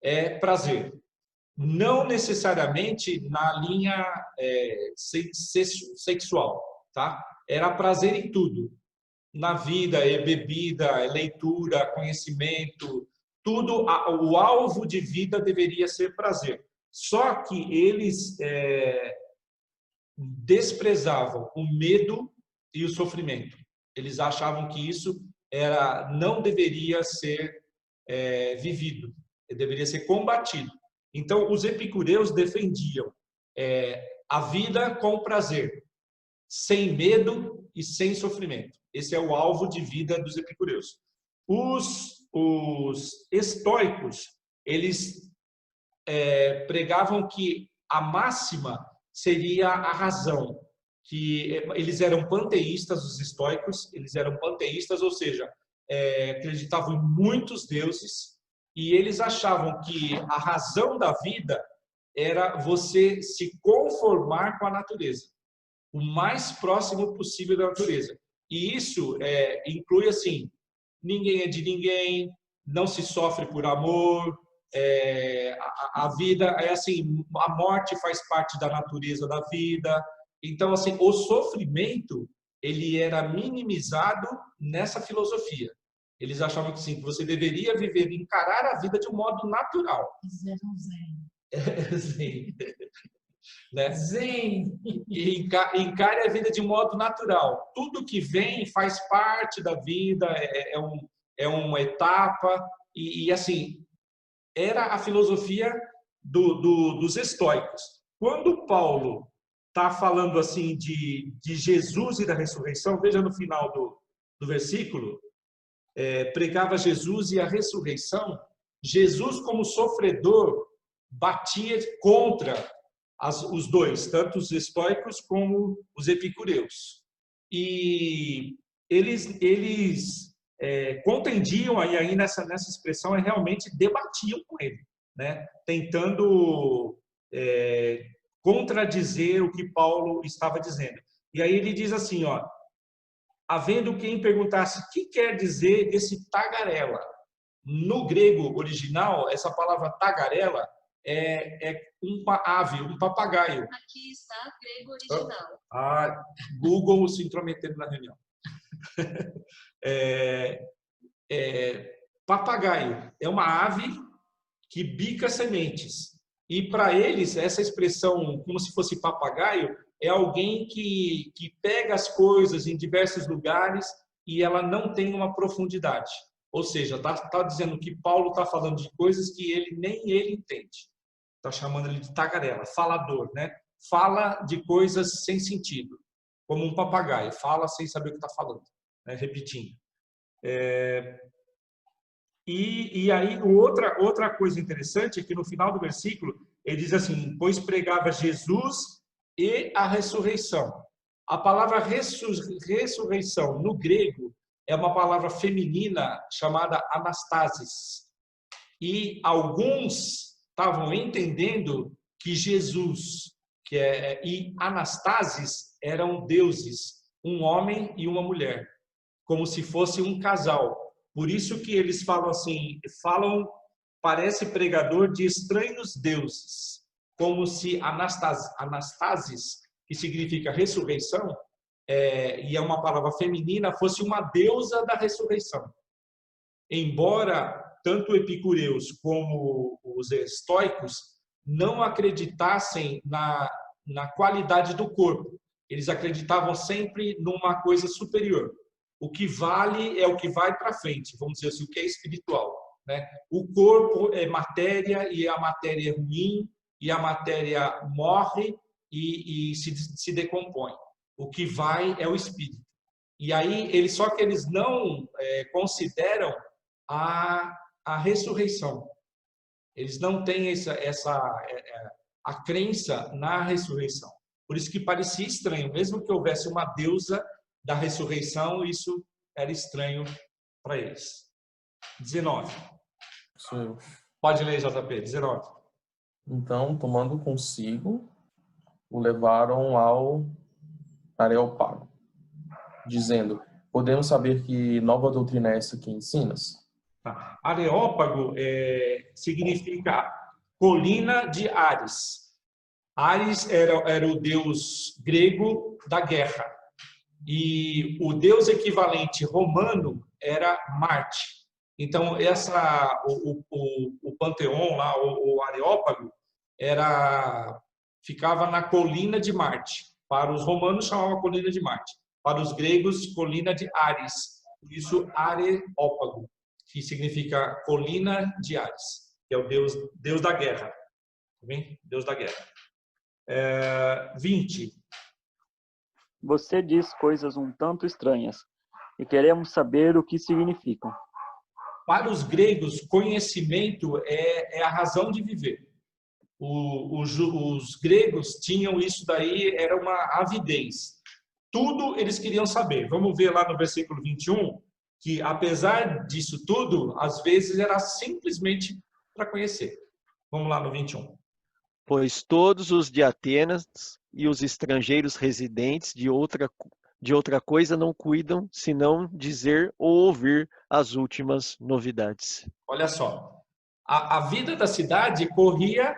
é prazer. Não necessariamente na linha sexual, tá? Era prazer em tudo. Na vida, bebida, leitura, conhecimento, tudo, o alvo de vida deveria ser prazer. Só que eles desprezavam o medo e o sofrimento. Eles achavam que isso não deveria ser vivido, deveria ser combatido. Então, os epicureus defendiam a vida com prazer, sem medo e sem sofrimento. Esse é o alvo de vida dos epicureus. Os estoicos, eles pregavam que a máxima seria a razão, que eles eram panteístas, os estoicos, eles eram panteístas, ou seja, acreditavam em muitos deuses, e eles achavam que a razão da vida era você se conformar com a natureza, o mais próximo possível da natureza. E isso inclui assim, ninguém é de ninguém, não se sofre por amor, a vida é assim, a morte faz parte da natureza da vida. Então, assim, o sofrimento, ele era minimizado nessa filosofia. Eles achavam que sim, você deveria viver, encarar a vida de um modo natural. Zen. Né? Zen. E encare a vida de modo natural. Tudo que vem faz parte da vida, é uma etapa. E assim, era a filosofia dos estoicos. Quando Paulo está falando assim de Jesus e da ressurreição, veja no final do versículo, pregava Jesus e a ressurreição. Jesus, como sofredor, batia contra os dois, tanto os estoicos como os epicureus. E eles contendiam, aí nessa expressão, realmente debatiam com ele, né? Tentando contradizer o que Paulo estava dizendo. E aí ele diz assim, ó, havendo quem perguntasse o que quer dizer esse tagarela. No grego original, essa palavra tagarela é uma ave, um papagaio. Aqui está grego original. Google se intrometendo na reunião. Papagaio é uma ave que bica sementes. E para eles, essa expressão, como se fosse papagaio, é alguém que pega as coisas em diversos lugares e ela não tem uma profundidade. Ou seja, está dizendo que Paulo está falando de coisas que nem ele entende. Está chamando ele de tagarela, falador, né? Fala de coisas sem sentido, como um papagaio, fala sem saber o que está falando, né? Repetindo. E aí, outra coisa interessante é que no final do versículo, ele diz assim, pois pregava Jesus e a ressurreição. A palavra ressurreição, no grego, é uma palavra feminina chamada anastasis. E alguns estavam entendendo que Jesus e Anastasis eram deuses, um homem e uma mulher, como se fosse um casal. Por isso que eles falam assim, parece pregador de estranhos deuses, como se Anastasis, que significa ressurreição, e é uma palavra feminina, fosse uma deusa da ressurreição. Embora tanto epicureus como os estoicos não acreditassem na qualidade do corpo. Eles acreditavam sempre numa coisa superior. O que vale é o que vai para frente, vamos dizer assim, o que é espiritual, né? O corpo é matéria e a matéria é ruim e a matéria morre e se decompõe. O que vai é o espírito. E aí, só que eles não consideram a ressurreição. Eles não têm a crença na ressurreição. Por isso que parecia estranho, mesmo que houvesse uma deusa da ressurreição, isso era estranho para eles. 19. Sim. Pode ler, JP, 19. Então, tomando consigo, o levaram ao Areópago, dizendo, podemos saber que nova doutrina é essa que ensinas? Tá. Areópago significa colina de Ares. Ares era o deus grego da guerra. E o deus equivalente romano era Marte. Então, o panteão lá, o Areópago, ficava na colina de Marte. Para os romanos, chamava colina de Marte. Para os gregos, colina de Ares. Por isso, Areópago, que significa colina de Ares, que é o deus da guerra. Tá bem? Deus da guerra. 20. Você diz coisas um tanto estranhas e queremos saber o que significam. Para os gregos, conhecimento é a razão de viver. Os gregos tinham isso daí, era uma avidez. Tudo eles queriam saber. Vamos ver lá no versículo 21, que apesar disso tudo, às vezes era simplesmente para conhecer. Vamos lá no 21. Pois todos os de Atenas e os estrangeiros residentes de outra coisa não cuidam, senão dizer ou ouvir as últimas novidades. Olha só, a vida da cidade corria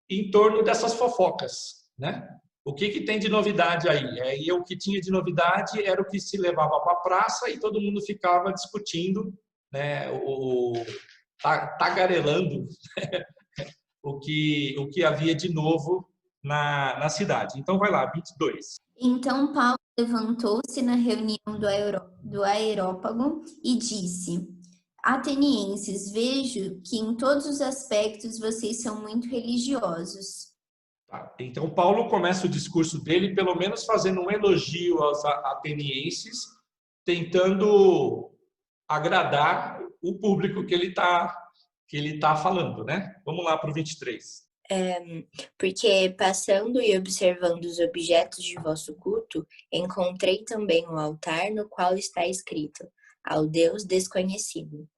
em torno dessas fofocas, né? O que tem de novidade aí? E o que tinha de novidade era o que se levava para a praça e todo mundo ficava discutindo, né? Tagarelando o que havia de novo na cidade. Então, vai lá, 22. Então Paulo levantou-se na reunião do Areópago e disse, atenienses, vejo que em todos os aspectos vocês são muito religiosos. Tá. Então, Paulo começa o discurso dele, pelo menos fazendo um elogio aos atenienses, tentando agradar o público que ele está falando, né? Vamos lá para o 23. Porque passando e observando os objetos de vosso culto, encontrei também um altar no qual está escrito, ao Deus desconhecido.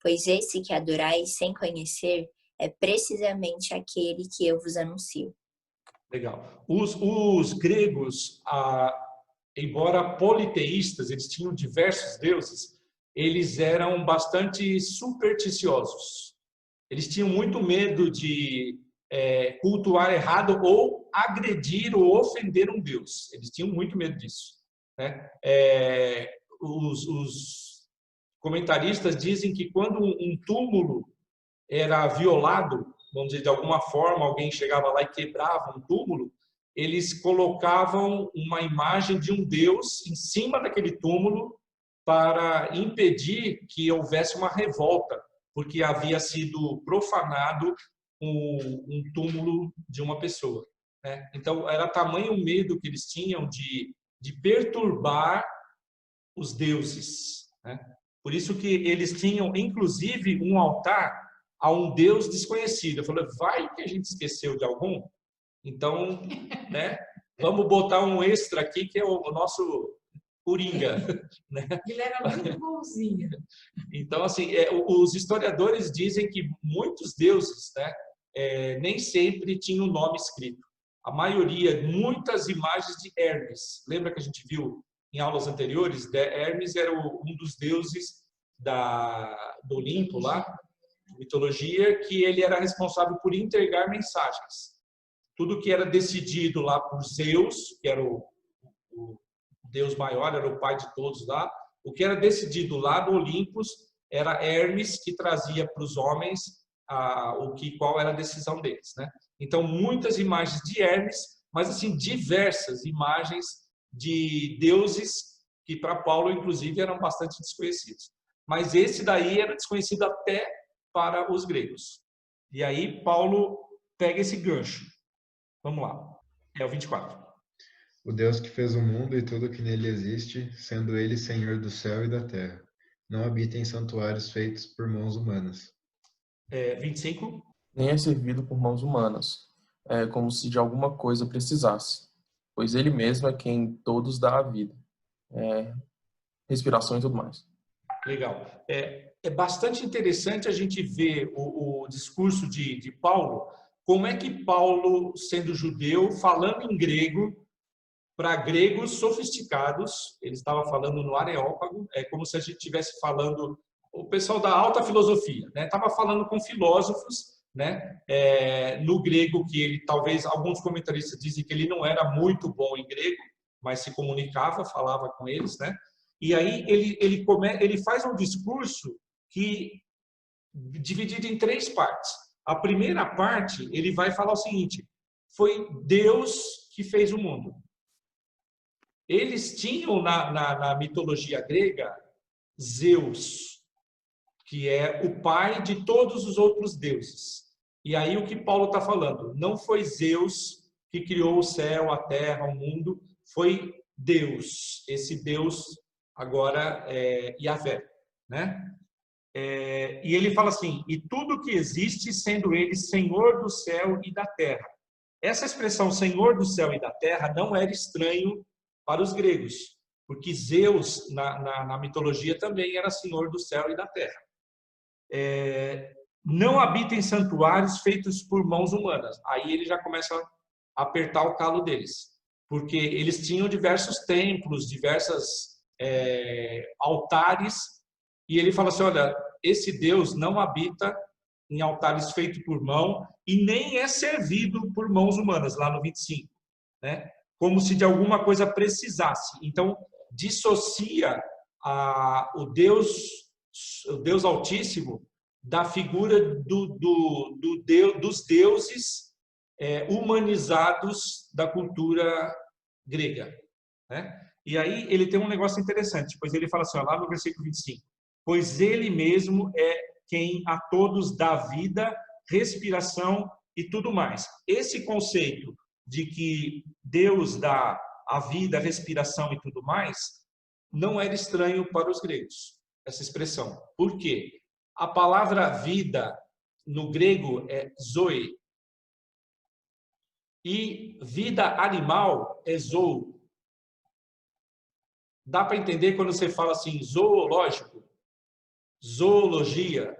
Pois esse que adorais sem conhecer é precisamente aquele que eu vos anuncio. Legal. Os gregos embora politeístas, eles tinham diversos deuses, eles eram bastante supersticiosos. Eles tinham muito medo de cultuar errado ou agredir ou ofender um deus. Eles tinham muito medo disso, né? Os comentaristas dizem que quando um túmulo era violado, vamos dizer, de alguma forma, alguém chegava lá e quebrava um túmulo, eles colocavam uma imagem de um deus em cima daquele túmulo para impedir que houvesse uma revolta, porque havia sido profanado um túmulo de uma pessoa, né? Então, era tamanho o medo que eles tinham de perturbar os deuses, né? Por isso que eles tinham, inclusive, um altar a um deus desconhecido. Eu falei, vai que a gente esqueceu de algum? Então, né, vamos botar um extra aqui, que é o nosso Coringa, né? Ele era muito bonzinho. Então, assim, os historiadores dizem que muitos deuses, né, nem sempre tinham o nome escrito. A maioria, muitas imagens de Hermes. Lembra que a gente viu em aulas anteriores? Hermes era um dos deuses do Olimpo, lá, mitologia, que ele era responsável por entregar mensagens. Tudo que era decidido lá por Zeus, que era o Deus maior, era o pai de todos lá, o que era decidido lá do Olympus era Hermes que trazia para os homens qual era a decisão deles, né? Então, muitas imagens de Hermes, mas assim, diversas imagens de deuses que para Paulo, inclusive, eram bastante desconhecidos. Mas esse daí era desconhecido até para os gregos. E aí, Paulo pega esse gancho. Vamos lá. É o 24. O Deus que fez o mundo e tudo que nele existe, sendo ele Senhor do céu e da terra, não habita em santuários feitos por mãos humanas. 25. Nem é servido por mãos humanas, como se de alguma coisa precisasse, pois ele mesmo é quem todos dá a vida, respiração e tudo mais. Legal. É bastante interessante a gente ver o discurso de Paulo, como é que Paulo, sendo judeu, falando em grego, para gregos sofisticados, ele estava falando no Areópago, é como se a gente estivesse falando, o pessoal da alta filosofia, né? Estava falando com filósofos, né? No grego, que ele, talvez, alguns comentaristas dizem que ele não era muito bom em grego, mas se comunicava, falava com eles, né? E aí ele faz um discurso dividido em 3 partes. A primeira parte, ele vai falar o seguinte: foi Deus que fez o mundo. Eles tinham na mitologia grega Zeus, que é o pai de todos os outros deuses. E aí o que Paulo está falando? Não foi Zeus que criou o céu, a terra, o mundo, foi Deus. Esse Deus agora é Yahvé, né? E ele fala assim: e tudo que existe, sendo ele Senhor do céu e da terra. Essa expressão Senhor do céu e da terra não era estranho para os gregos, porque Zeus, na mitologia, também era senhor do céu e da terra. Não habita em santuários feitos por mãos humanas. Aí ele já começa a apertar o calo deles, porque eles tinham diversos templos, diversos altares, e ele fala assim: olha, esse Deus não habita em altares feitos por mão e nem é servido por mãos humanas, lá no 25, né? Como se de alguma coisa precisasse. Então, dissocia o Deus Altíssimo da figura dos deuses humanizados da cultura grega, né? E aí ele tem um negócio interessante, pois ele fala assim, ó, lá no versículo 25, pois ele mesmo é quem a todos dá vida, respiração e tudo mais. Esse conceito de que Deus dá a vida, a respiração e tudo mais, não era estranho para os gregos, essa expressão. Por quê? A palavra vida no grego é zoe, e vida animal é zoo. Dá para entender quando você fala assim, zoológico, zoologia,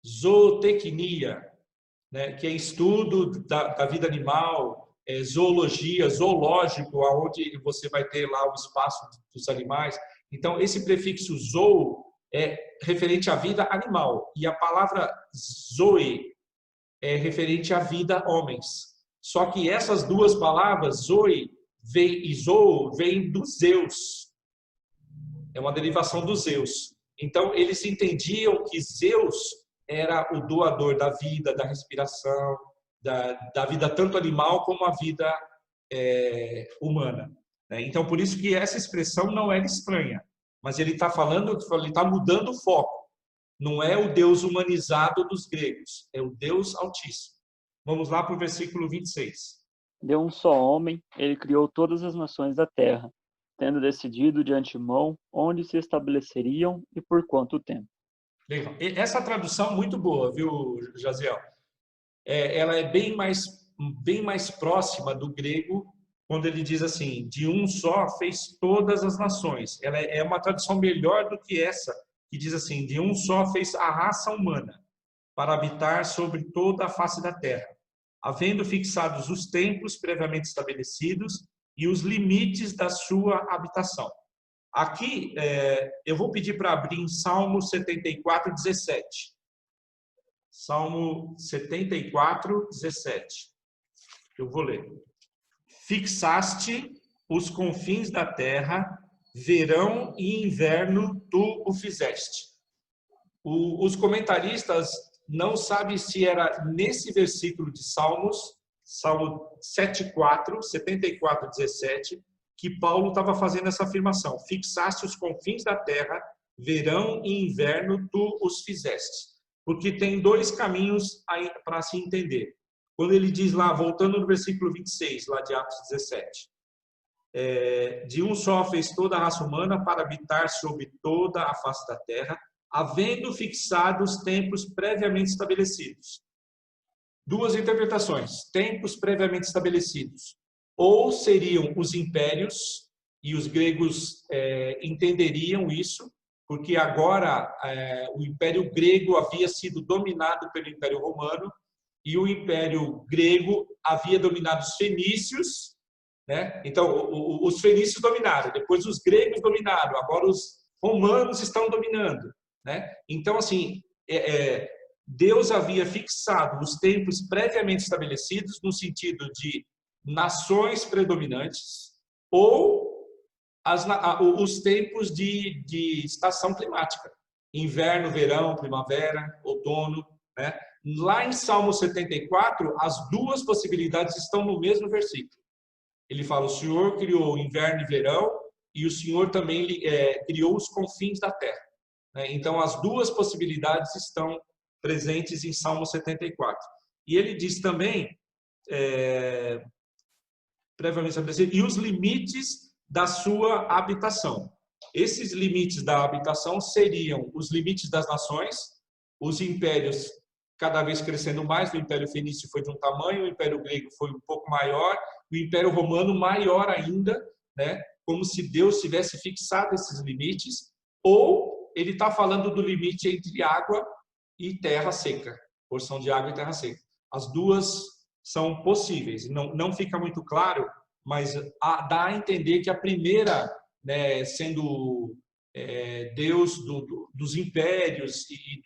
zootecnia, né, que é estudo da vida animal, zoologia, zoológico, aonde você vai ter lá o espaço dos animais. Então, esse prefixo zoo é referente à vida animal. E a palavra zoe é referente à vida homens. Só que essas duas palavras, zoe e zoo, vêm do Zeus. É uma derivação do Zeus. Então, eles entendiam que Zeus era o doador da vida, da respiração, da vida tanto animal como a vida humana. Então, por isso que essa expressão não era estranha. Mas ele está falando, ele está mudando o foco. Não é o Deus humanizado dos gregos, é o Deus Altíssimo. Vamos lá para o versículo 26. De um só homem, ele criou todas as nações da terra, tendo decidido de antemão onde se estabeleceriam e por quanto tempo. Legal. Essa tradução muito boa, viu, Jaziel? Ela é bem mais próxima do grego, quando ele diz assim, de um só fez todas as nações. Ela é uma tradução melhor do que essa, que diz assim, de um só fez a raça humana, para habitar sobre toda a face da terra, havendo fixados os templos previamente estabelecidos e os limites da sua habitação. Aqui, eu vou pedir para abrir em Salmo 74, 17. Salmo 74, 17. Eu vou ler. Fixaste os confins da terra, verão e inverno tu o fizeste. Os comentaristas não sabem se era nesse versículo de Salmos, Salmo 74, 17, que Paulo estava fazendo essa afirmação. Fixaste os confins da terra, verão e inverno tu os fizeste. Porque tem dois caminhos para se entender. Quando ele diz lá, voltando no versículo 26, lá de Atos 17, de um só fez toda a raça humana para habitar sobre toda a face da terra, havendo fixado os tempos previamente estabelecidos. Duas interpretações. Tempos previamente estabelecidos. Ou seriam os impérios, e os gregos entenderiam isso, porque agora o Império Grego havia sido dominado pelo Império Romano, e o Império Grego havia dominado os fenícios, né? Então, os fenícios dominaram, depois os gregos dominaram, agora os romanos estão dominando, né? Então, assim, Deus havia fixado os tempos previamente estabelecidos no sentido de nações predominantes ou os tempos de estação climática, inverno, verão, primavera, outono, né? Lá em Salmo 74, as duas possibilidades estão no mesmo versículo. Ele fala, o Senhor criou inverno e verão, e o Senhor também criou os confins da terra. Então, as duas possibilidades estão presentes em Salmo 74. E ele diz também, previamente estabelecido, e os limites da sua habitação. Esses limites da habitação seriam os limites das nações, os impérios cada vez crescendo mais. O Império Fenício foi de um tamanho, o Império Grego foi um pouco maior, o Império Romano maior ainda, né? Como se Deus tivesse fixado esses limites, ou ele está falando do limite entre água e terra seca, porção de água e terra seca. As duas são possíveis, não fica muito claro, mas dá a entender que a primeira, né, sendo Deus dos impérios e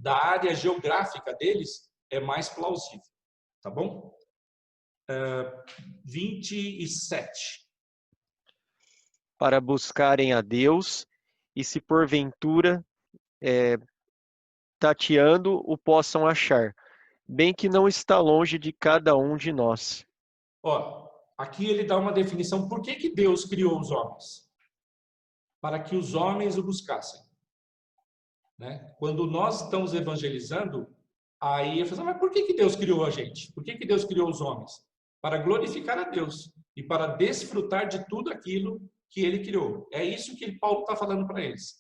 da área geográfica deles, é mais plausível. Tá bom? 27. Para buscarem a Deus, e se porventura tateando o possam achar, bem que não está longe de cada um de nós. Ó, aqui ele dá uma definição. Por que Deus criou os homens? Para que os homens o buscassem. Né? Quando nós estamos evangelizando, aí eu falo, mas por que Deus criou a gente? Por que Deus criou os homens? Para glorificar a Deus e para desfrutar de tudo aquilo que ele criou. É isso que Paulo está falando para eles.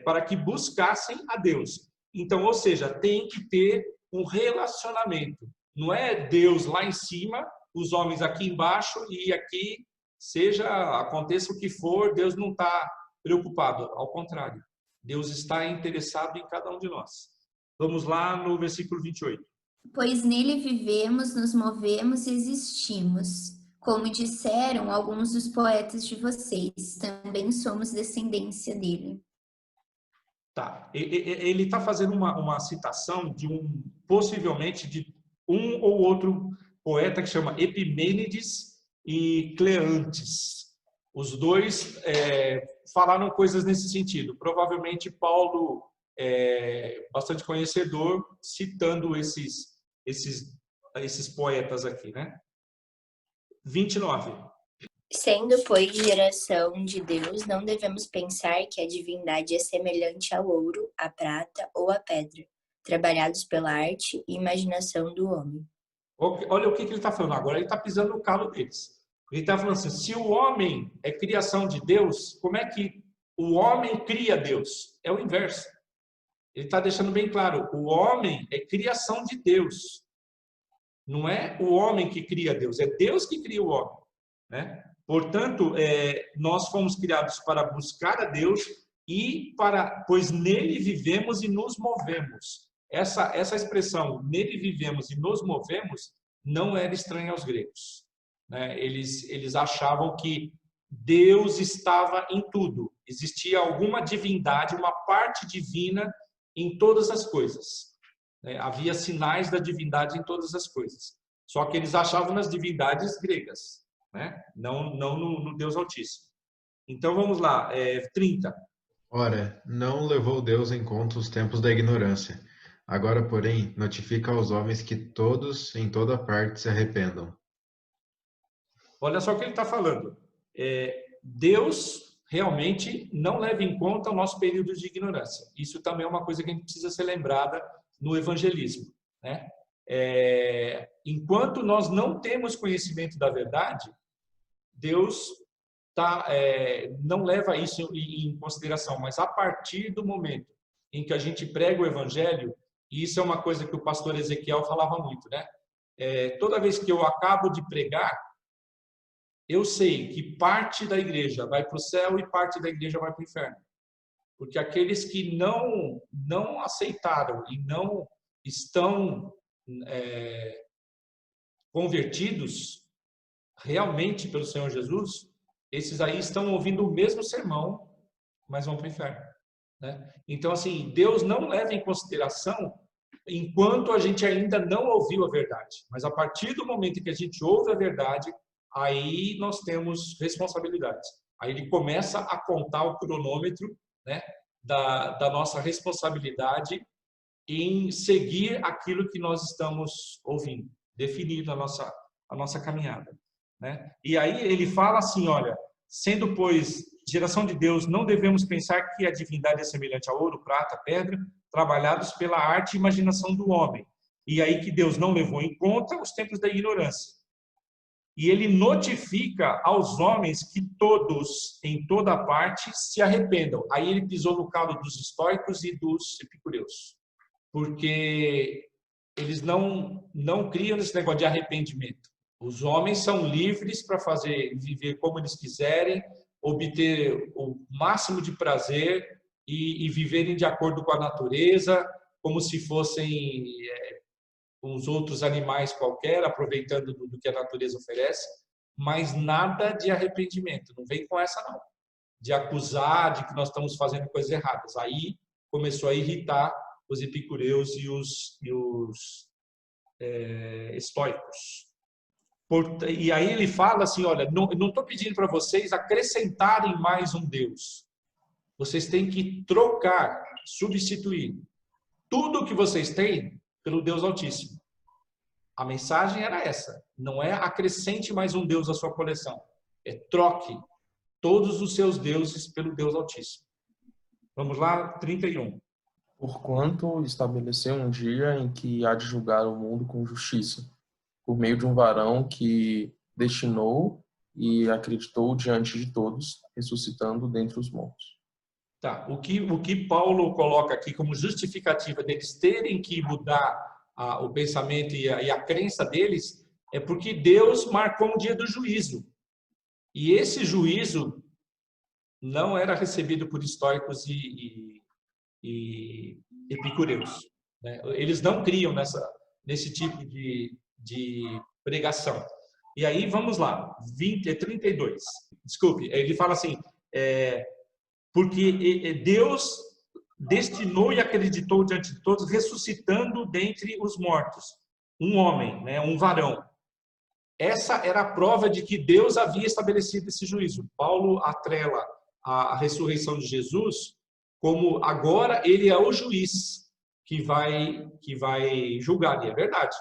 Para que buscassem a Deus. Então, ou seja, tem que ter um relacionamento. Não é Deus lá em cima, os homens aqui embaixo e aqui, aconteça o que for, Deus não está preocupado. Ao contrário, Deus está interessado em cada um de nós. Vamos lá no versículo 28. Pois nele vivemos, nos movemos e existimos. Como disseram alguns dos poetas de vocês, também somos descendência dele. Tá. Ele está fazendo uma citação de possivelmente de um ou outro poeta que chama Epimênides e Cleantes. Os dois falaram coisas nesse sentido. Provavelmente Paulo, bastante conhecedor, citando esses poetas aqui, né? 29. Sendo, pois, geração de Deus, não devemos pensar que a divindade é semelhante ao ouro, à prata ou à pedra, trabalhados pela arte e imaginação do homem. Olha o que ele está falando agora. Ele está pisando no calo deles. Ele está falando assim, se o homem é criação de Deus, como é que o homem cria Deus? É o inverso. Ele está deixando bem claro, o homem é criação de Deus. Não é o homem que cria Deus, é Deus que cria o homem, né? Portanto, nós fomos criados para buscar a Deus pois nele vivemos e nos movemos. Essa expressão, nele vivemos e nos movemos, não era estranha aos gregos, né? Eles achavam que Deus estava em tudo. Existia alguma divindade, uma parte divina em todas as coisas. Havia sinais da divindade em todas as coisas. Só que eles achavam nas divindades gregas, né? Não no Deus Altíssimo. Então vamos lá, 30. Ora, não levou Deus em conta os tempos da ignorância. Agora, porém, notifica aos homens que todos, em toda parte, se arrependam. Olha só o que ele está falando. Deus realmente não leva em conta o nosso período de ignorância. Isso também é uma coisa que a gente precisa ser lembrada no evangelismo, né? Enquanto nós não temos conhecimento da verdade, Deus não leva isso em consideração. Mas a partir do momento em que a gente prega o evangelho, e isso é uma coisa que o pastor Ezequiel falava muito, né? Toda vez que eu acabo de pregar, eu sei que parte da igreja vai para o céu e parte da igreja vai para o inferno. Porque aqueles que não aceitaram e não estão convertidos realmente pelo Senhor Jesus, esses aí estão ouvindo o mesmo sermão, mas vão para o inferno, né? Então, assim, Deus não leva em consideração enquanto a gente ainda não ouviu a verdade. Mas a partir do momento que a gente ouve a verdade, aí nós temos responsabilidades. Aí ele começa a contar o cronômetro, né, da nossa responsabilidade em seguir aquilo que nós estamos ouvindo, definir a nossa caminhada, né? E aí ele fala assim, olha, sendo, pois, geração de Deus, não devemos pensar que a divindade é semelhante a ouro, prata, pedra, trabalhados pela arte e imaginação do homem. E aí que Deus não levou em conta os tempos da ignorância. E ele notifica aos homens que todos, em toda parte, se arrependam. Aí ele pisou no calo dos estoicos e dos epicureus, porque eles não criam esse negócio de arrependimento. Os homens são livres para viver como eles quiserem, obter o máximo de prazer e viverem de acordo com a natureza, como se fossem uns outros animais qualquer, aproveitando do que a natureza oferece, mas nada de arrependimento. Não vem com essa, não. De acusar de que nós estamos fazendo coisas erradas. Aí começou a irritar os epicureus e os estoicos. E aí ele fala assim, olha, não estou pedindo para vocês acrescentarem mais um Deus. Vocês têm que trocar, substituir tudo que vocês têm pelo Deus Altíssimo. A mensagem era essa. Não é acrescente mais um Deus à sua coleção. É troque todos os seus deuses pelo Deus Altíssimo. Vamos lá, 31. Porquanto estabeleceu um dia em que há de julgar o mundo com justiça, por meio de um varão que destinou e acreditou diante de todos, ressuscitando dentre os mortos. Tá. O que Paulo coloca aqui como justificativa deles terem que mudar o pensamento e a crença deles é porque Deus marcou um dia do juízo. E esse juízo não era recebido por estoicos e epicureus, né? Eles não criam nesse tipo de pregação. E aí, vamos lá, 32. Desculpe, ele fala assim, porque Deus destinou e acreditou diante de todos, ressuscitando dentre os mortos um homem, né, um varão. Essa era a prova de que Deus havia estabelecido esse juízo. Paulo atrela a ressurreição de Jesus como agora ele é o juiz que vai julgar. E é verdade.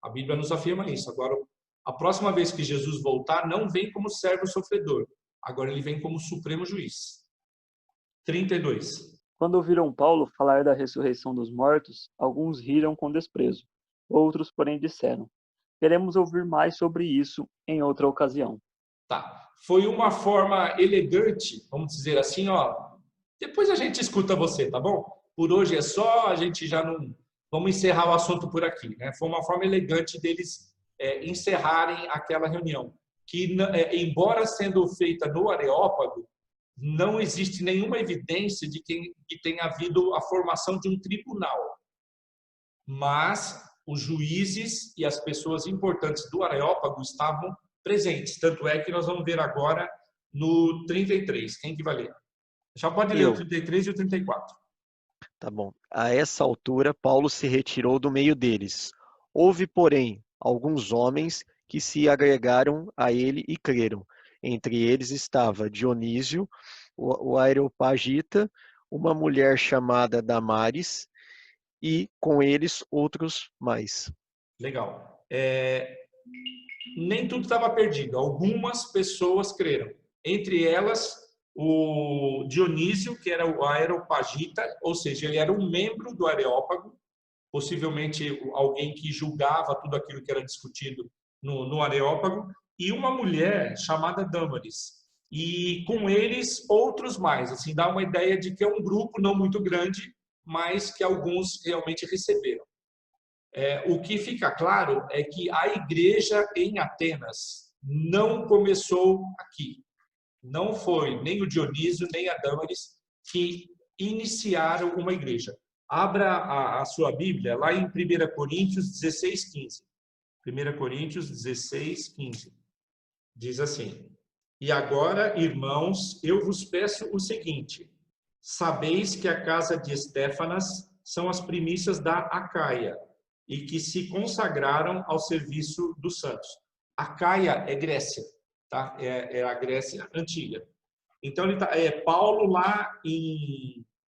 A Bíblia nos afirma isso. Agora, a próxima vez que Jesus voltar, não vem como servo sofredor. Agora ele vem como supremo juiz. 32. Quando ouviram Paulo falar da ressurreição dos mortos, alguns riram com desprezo. Outros, porém, disseram: queremos ouvir mais sobre isso em outra ocasião. Tá. Foi uma forma elegante, vamos dizer assim, ó. Depois a gente escuta você, tá bom? Por hoje é só, a gente já não... Vamos encerrar o assunto por aqui, né? Foi uma forma elegante deles encerrarem aquela reunião. Que, embora sendo feita no Areópago, não existe nenhuma evidência de que tenha havido a formação de um tribunal. Mas os juízes e as pessoas importantes do Areópago estavam presentes. Tanto é que nós vamos ver agora no 33. Quem que vai ler? Já pode ler o 33 e o 34. Tá bom. A essa altura, Paulo se retirou do meio deles. Houve, porém, alguns homens que se agregaram a ele e creram. Entre eles estava Dionísio, o Areopagita, uma mulher chamada Damaris, e com eles outros mais. Legal. Nem tudo estava perdido. Algumas pessoas creram. Entre elas, o Dionísio, que era o Areopagita, ou seja, ele era um membro do Areópago, possivelmente alguém que julgava tudo aquilo que era discutido no Areópago, e uma mulher chamada Damaris. E com eles, outros mais. Assim, dá uma ideia de que é um grupo não muito grande, mas que alguns realmente receberam. O que fica claro é que a igreja em Atenas não começou aqui. Não foi nem o Dionísio, nem a Damaris que iniciaram uma igreja. Abra a sua Bíblia lá em 1 Coríntios 16, 15. 1 Coríntios 16, 15. Diz assim: e agora, irmãos, eu vos peço o seguinte: sabeis que a casa de Estéfanas são as primícias da Acaia e que se consagraram ao serviço dos santos. Acaia é Grécia, tá? É a Grécia antiga. Então, Paulo lá,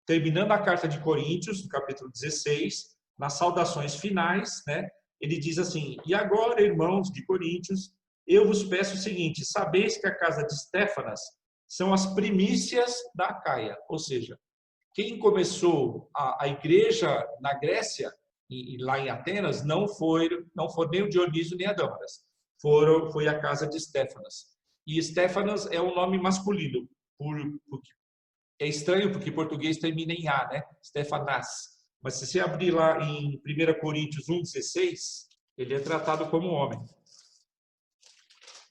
terminando a carta de Coríntios, no capítulo 16, nas saudações finais, né? Ele diz assim: e agora, irmãos de Coríntios, eu vos peço o seguinte: sabeis que a casa de Estéfanas são as primícias da Acaia. Ou seja, quem começou a igreja na Grécia, e lá em Atenas, não foi nem o Dionísio nem a Damaris. Foi a casa de Estéfanas. E Estéfanas é um nome masculino. É estranho porque em português termina em A, né? Stefanas. Mas se você abrir lá em 1 Coríntios 1,16, ele é tratado como homem.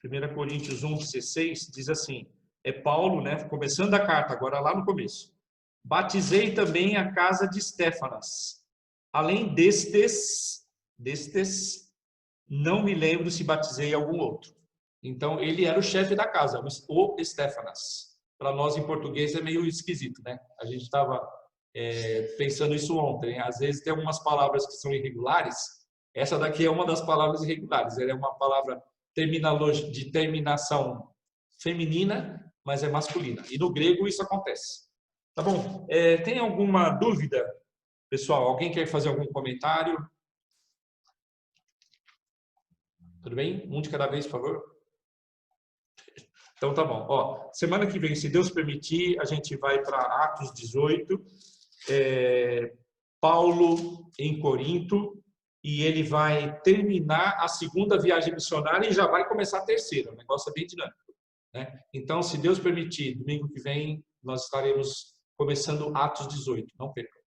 1 Coríntios 1,16 diz assim, é Paulo, né, começando a carta, agora lá no começo. Batizei também a casa de Estéfanas. Além destes, não me lembro se batizei algum outro. Então, ele era o chefe da casa, o Estéfanas. Para nós, em português, é meio esquisito, né? A gente estava pensando isso ontem. Hein? Às vezes, tem algumas palavras que são irregulares. Essa daqui é uma das palavras irregulares. Ela é uma palavra de terminação feminina, mas é masculina. E no grego, isso acontece. Tá bom? Tem alguma dúvida, pessoal? Alguém quer fazer algum comentário? Tudo bem? Um de cada vez, por favor. Então, tá bom. Ó, semana que vem, se Deus permitir, a gente vai para Atos 18. Paulo em Corinto. E ele vai terminar a segunda viagem missionária e já vai começar a terceira. O negócio é bem dinâmico. Né? Então, se Deus permitir, domingo que vem, nós estaremos começando Atos 18. Não percam.